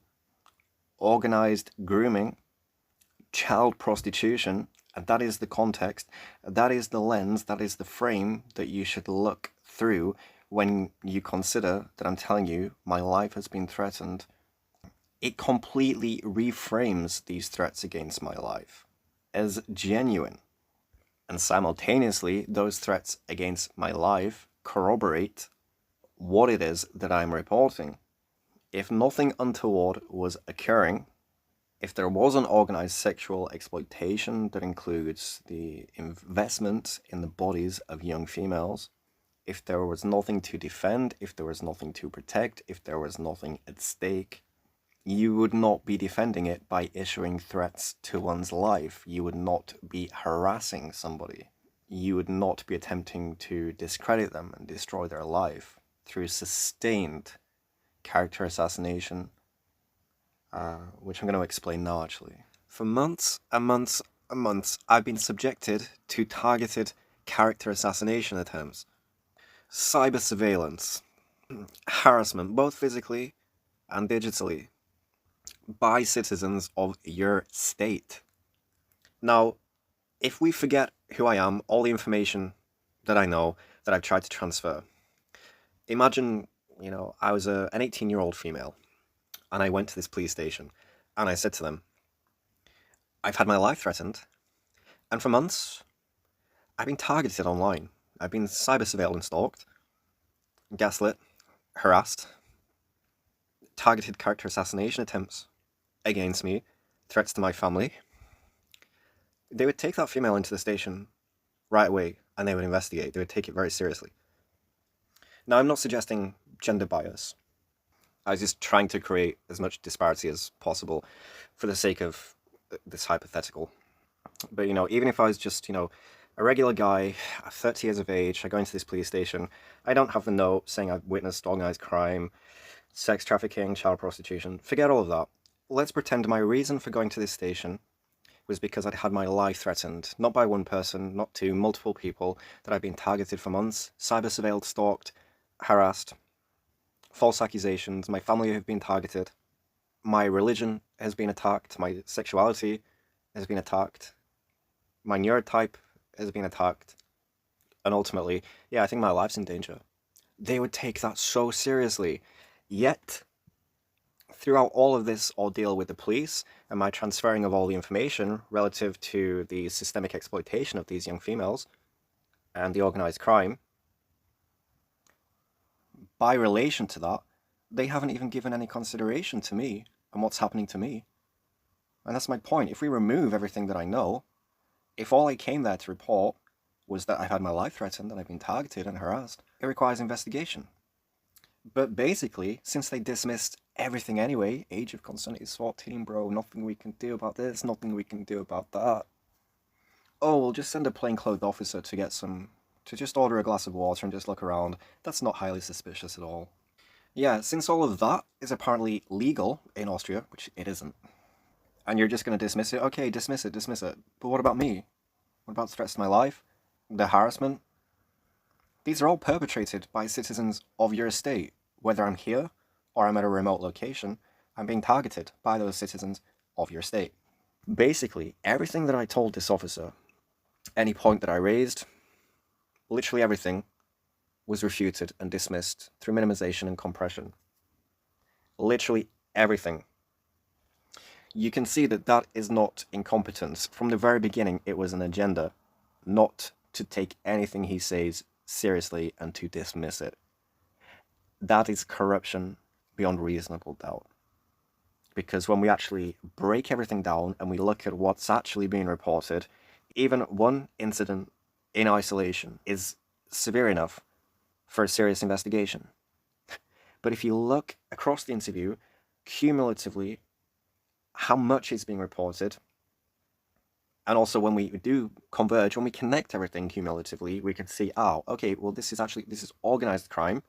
organized grooming, child prostitution, and that is the context, that is the lens, that is the frame that you should look through when you consider that I'm telling you my life has been threatened. It completely reframes these threats against my life as genuine. And simultaneously, those threats against my life corroborate what it is that I'm reporting. If nothing untoward was occurring, if there wasn't organized sexual exploitation that includes the investment in the bodies of young females, if there was nothing to defend, if there was nothing to protect, if there was nothing at stake, you would not be defending it by issuing threats to one's life. You would not be harassing somebody. You would not be attempting to discredit them and destroy their life through sustained character assassination, which I'm going to explain now, actually. For months and months and months, I've been subjected to targeted character assassination attempts, cyber surveillance, harassment, both physically and digitally, by citizens of your state. Now, if we forget who I am, all the information that I know that I've tried to transfer, imagine, I was an 18-year-old female, and I went to this police station, and I said to them, I've had my life threatened, and for months, I've been targeted online. I've been cyber surveilled and stalked, gaslit, harassed, targeted character assassination attempts against me, threats to my family. They would take that female into the station right away and they would investigate. They would take it very seriously. Now, I'm not suggesting gender bias. I was just trying to create as much disparity as possible for the sake of this hypothetical. But, even if I was just, a regular guy, 30 years of age, I go into this police station, I don't have the note saying I've witnessed organized crime, sex trafficking, child prostitution. Forget all of that. Let's pretend my reason for going to this station was because I'd had my life threatened, not by one person, not two, multiple people, that I'd been targeted for months, cyber surveilled, stalked, harassed, false accusations, my family have been targeted, my religion has been attacked, my sexuality has been attacked, my neurotype has been attacked, and ultimately, I think my life's in danger. They would take that so seriously. Yet, throughout all of this ordeal with the police and my transferring of all the information relative to the systemic exploitation of these young females and the organized crime, by relation to that, they haven't even given any consideration to me and what's happening to me. And that's my point. If we remove everything that I know, if all I came there to report was that I've had my life threatened and I've been targeted and harassed, it requires investigation. But basically, since they dismissed everything anyway, age of consent is 14, bro, nothing we can do about this, nothing we can do about that. Oh, we'll just send a plainclothed officer to just order a glass of water and just look around. That's not highly suspicious at all. Yeah, since all of that is apparently legal in Austria, which it isn't, and you're just going to dismiss it, okay, dismiss it. But what about me? What about the threats to my life? The harassment? These are all perpetrated by citizens of your state. Whether I'm here or I'm at a remote location, I'm being targeted by those citizens of your state. Basically, everything that I told this officer, any point that I raised, literally everything, was refuted and dismissed through minimization and compression. Literally everything. You can see that that is not incompetence. From the very beginning, it was an agenda, not to take anything he says seriously and to dismiss it. That is corruption beyond reasonable doubt. Because when we actually break everything down and we look at what's actually being reported, even one incident in isolation is severe enough for a serious investigation. But if you look across the interview, cumulatively, how much is being reported, and also when we do converge, when we connect everything cumulatively, we can see, okay, well, this is organized crime.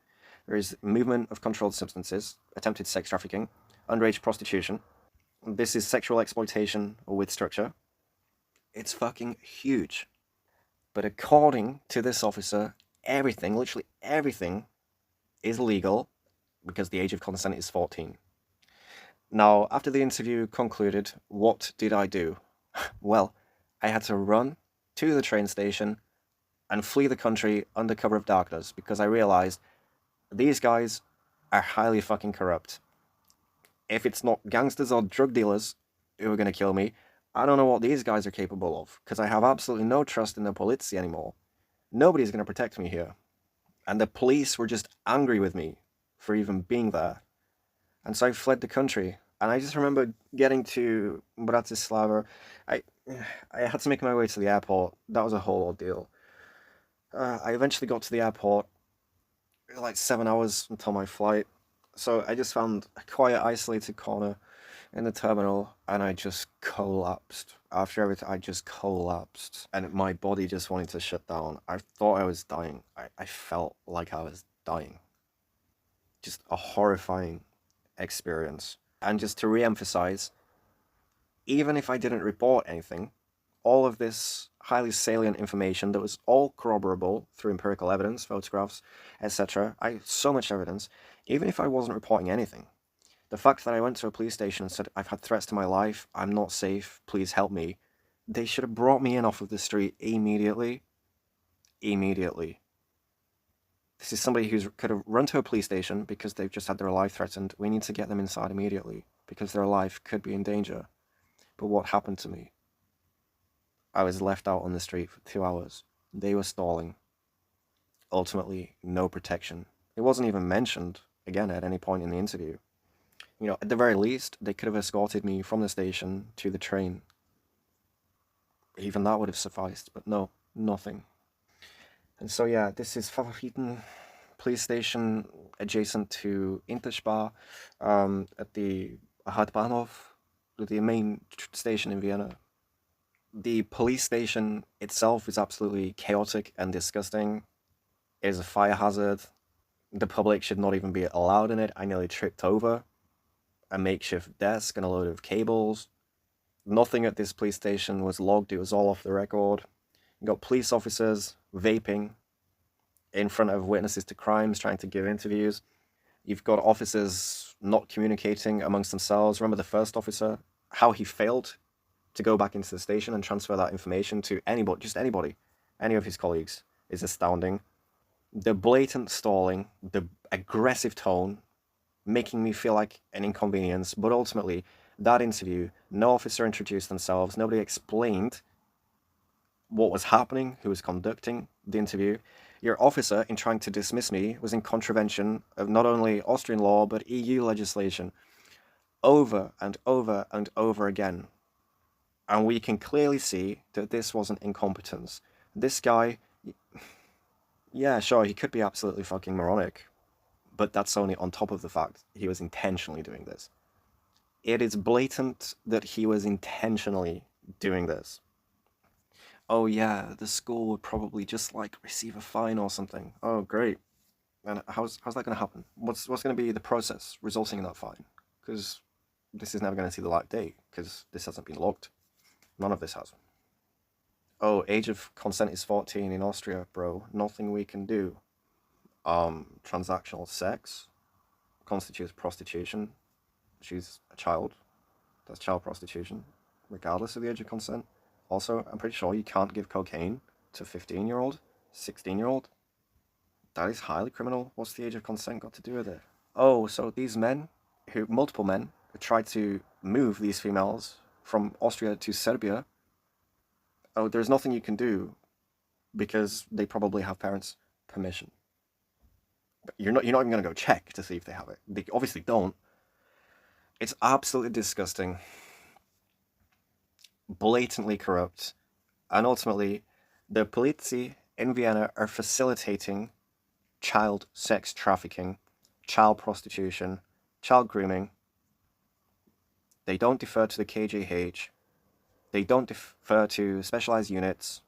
There is movement of controlled substances, attempted sex trafficking, underage prostitution. This is sexual exploitation with structure. It's fucking huge. But according to this officer, everything, literally everything, is legal because the age of consent is 14. Now, after the interview concluded, what did I do? Well, I had to run to the train station and flee the country under cover of darkness because I realized these guys are highly fucking corrupt. If it's not gangsters or drug dealers who are going to kill me, I don't know what these guys are capable of because I have absolutely no trust in the Polizei anymore. Nobody's going to protect me here. And the police were just angry with me for even being there. And so I fled the country. And I just remember getting to Bratislava. I had to make my way to the airport. That was a whole ordeal. I eventually got to the airport. Like 7 hours until my flight. So I just found a quiet, isolated corner in the terminal, and I just collapsed. After everything, I just collapsed. And my body just wanted to shut down. I thought I was dying. I felt like I was dying. Just a horrifying experience. And just to re-emphasize, even if I didn't report anything, all of this highly salient information that was all corroborable through empirical evidence, photographs, etc. So much evidence, even if I wasn't reporting anything. The fact that I went to a police station and said, I've had threats to my life, I'm not safe, please help me. They should have brought me in off of the street immediately. Immediately. This is somebody who could have run to a police station because they've just had their life threatened. We need to get them inside immediately because their life could be in danger. But what happened to me? I was left out on the street for 2 hours. They were stalling. Ultimately, no protection. It wasn't even mentioned, again, at any point in the interview. You know, at the very least, they could have escorted me from the station to the train. Even that would have sufficed, but no, nothing. And so yeah, this is Favoriten police station adjacent to Interspar, at the Hauptbahnhof, the main station in Vienna. The police station itself is absolutely chaotic and disgusting. It is a fire hazard. The public should not even be allowed in it. I nearly tripped over a makeshift desk and a load of cables. Nothing at this police station was logged. It was all off the record. You got police officers vaping in front of witnesses to crimes, trying to give interviews. You've got officers not communicating amongst themselves. Remember the first officer, how he failed to go back into the station and transfer that information to anybody, just anybody, any of his colleagues, is astounding. The blatant stalling, the aggressive tone, making me feel like an inconvenience, but ultimately, that interview, no officer introduced themselves, nobody explained what was happening, who was conducting the interview. Your officer, in trying to dismiss me, was in contravention of not only Austrian law, but EU legislation, over and over and over again. And we can clearly see that this wasn't incompetence. This guy, yeah, sure, he could be absolutely fucking moronic, but that's only on top of the fact he was intentionally doing this. It is blatant that he was intentionally doing this. Oh yeah, the school would probably just like receive a fine or something. Oh great. And how's that going to happen? What's going to be the process resulting in that fine? Because this is never going to see the light of day, because this hasn't been logged. None of this has. Oh, age of consent is 14 in Austria, bro. Nothing we can do. Transactional sex constitutes prostitution. She's a child. That's child prostitution, regardless of the age of consent. Also, I'm pretty sure you can't give cocaine to a 15-year-old, 16-year-old. That is highly criminal. What's the age of consent got to do with it? Oh, so these men, multiple men, who tried to move these females from Austria to Serbia, oh, there's nothing you can do because they probably have parents' permission. But you're not even going to go check to see if they have it. They obviously don't. It's absolutely disgusting, blatantly corrupt, and ultimately, the Polizei in Vienna are facilitating child sex trafficking, child prostitution, child grooming. They don't defer to the KGH. They don't defer to specialized units,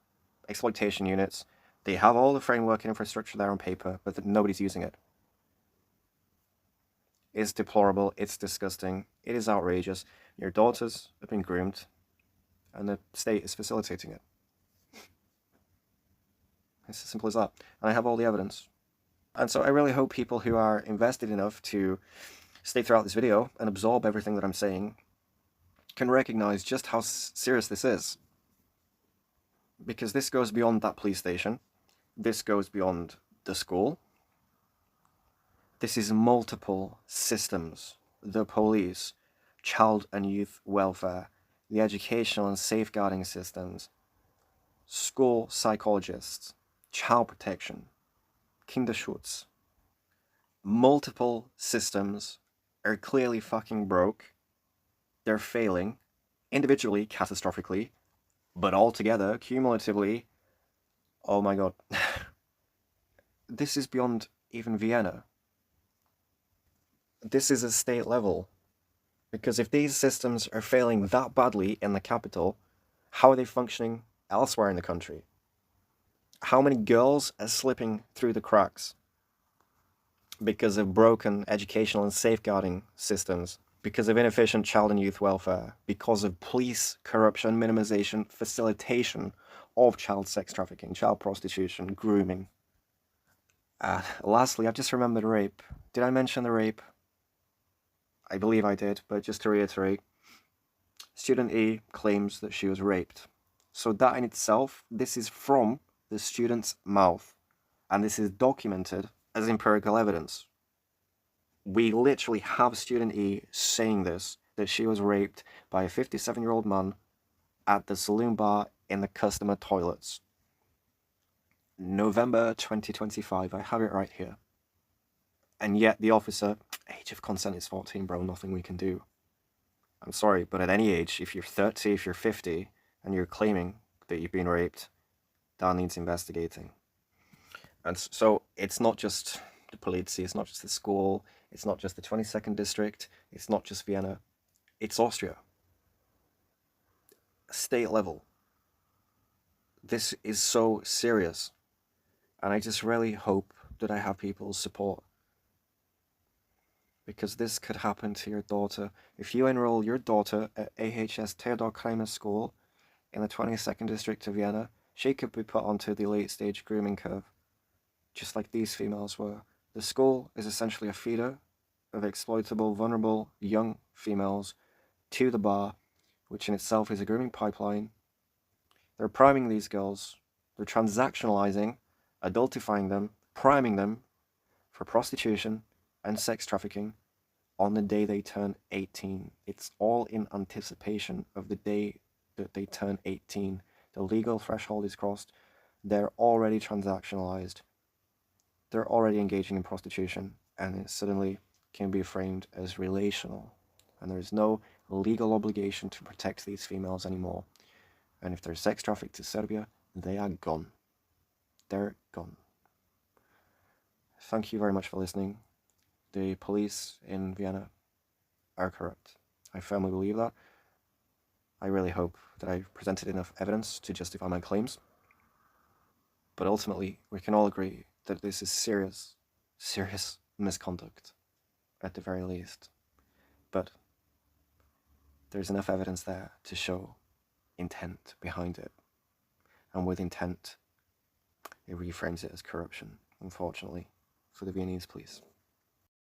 exploitation units. They have all the framework and infrastructure there on paper, but nobody's using it. It's deplorable, it's disgusting, it is outrageous. Your daughters have been groomed, and the state is facilitating it. It's as simple as that. And I have all the evidence. And so I really hope people who are invested enough to stay throughout this video and absorb everything that I'm saying can recognize just how serious this is. Because this goes beyond that police station. This goes beyond the school. This is multiple systems. The police, child and youth welfare, the educational and safeguarding systems, school psychologists, child protection, Kinderschutz. Multiple systems are clearly fucking broke. They're failing, individually, catastrophically, but altogether, cumulatively, oh my god. This is beyond even Vienna. This is a state level. Because if these systems are failing that badly in the capital, how are they functioning elsewhere in the country? How many girls are slipping through the cracks because of broken educational and safeguarding systems, because of inefficient child and youth welfare, because of police corruption, minimization, facilitation of child sex trafficking, child prostitution, grooming. Lastly, I've just remembered rape. Did I mention the rape? I believe I did, but just to reiterate, student E claims that she was raped. So that in itself, this is from the student's mouth, and this is documented as empirical evidence. We literally have student E saying this, that she was raped by a 57-year-old man at the saloon bar in the customer toilets. November 2025, I have it right here. And yet the officer, age of consent is 14, bro, nothing we can do. I'm sorry, but at any age, if you're 30, if you're 50, and you're claiming that you've been raped, that needs investigating. And so it's not just the Polizei, it's not just the school, it's not just the 22nd district, it's not just Vienna, it's Austria. State level. This is so serious. And I just really hope that I have people's support. Because this could happen to your daughter. If you enroll your daughter at AHS Theodor Kramer School in the 22nd district of Vienna, she could be put onto the late stage grooming curve, just like these females were. The school is essentially a feeder of exploitable, vulnerable, young females to the bar, which in itself is a grooming pipeline. They're priming these girls, they're transactionalizing, adultifying them, priming them for prostitution and sex trafficking on the day they turn 18. It's all in anticipation of the day that they turn 18. The legal threshold is crossed. They're already transactionalized. They're already engaging in prostitution, and it suddenly can be framed as relational. And there's no legal obligation to protect these females anymore. And if they're sex trafficked to Serbia, they are gone. They're gone. Thank you very much for listening. The police in Vienna are corrupt. I firmly believe that. I really hope that I've presented enough evidence to justify my claims. But ultimately, we can all agree that this is serious misconduct, at the very least. But there's enough evidence there to show intent behind it. And with intent, it reframes it as corruption, unfortunately, for the Viennese police.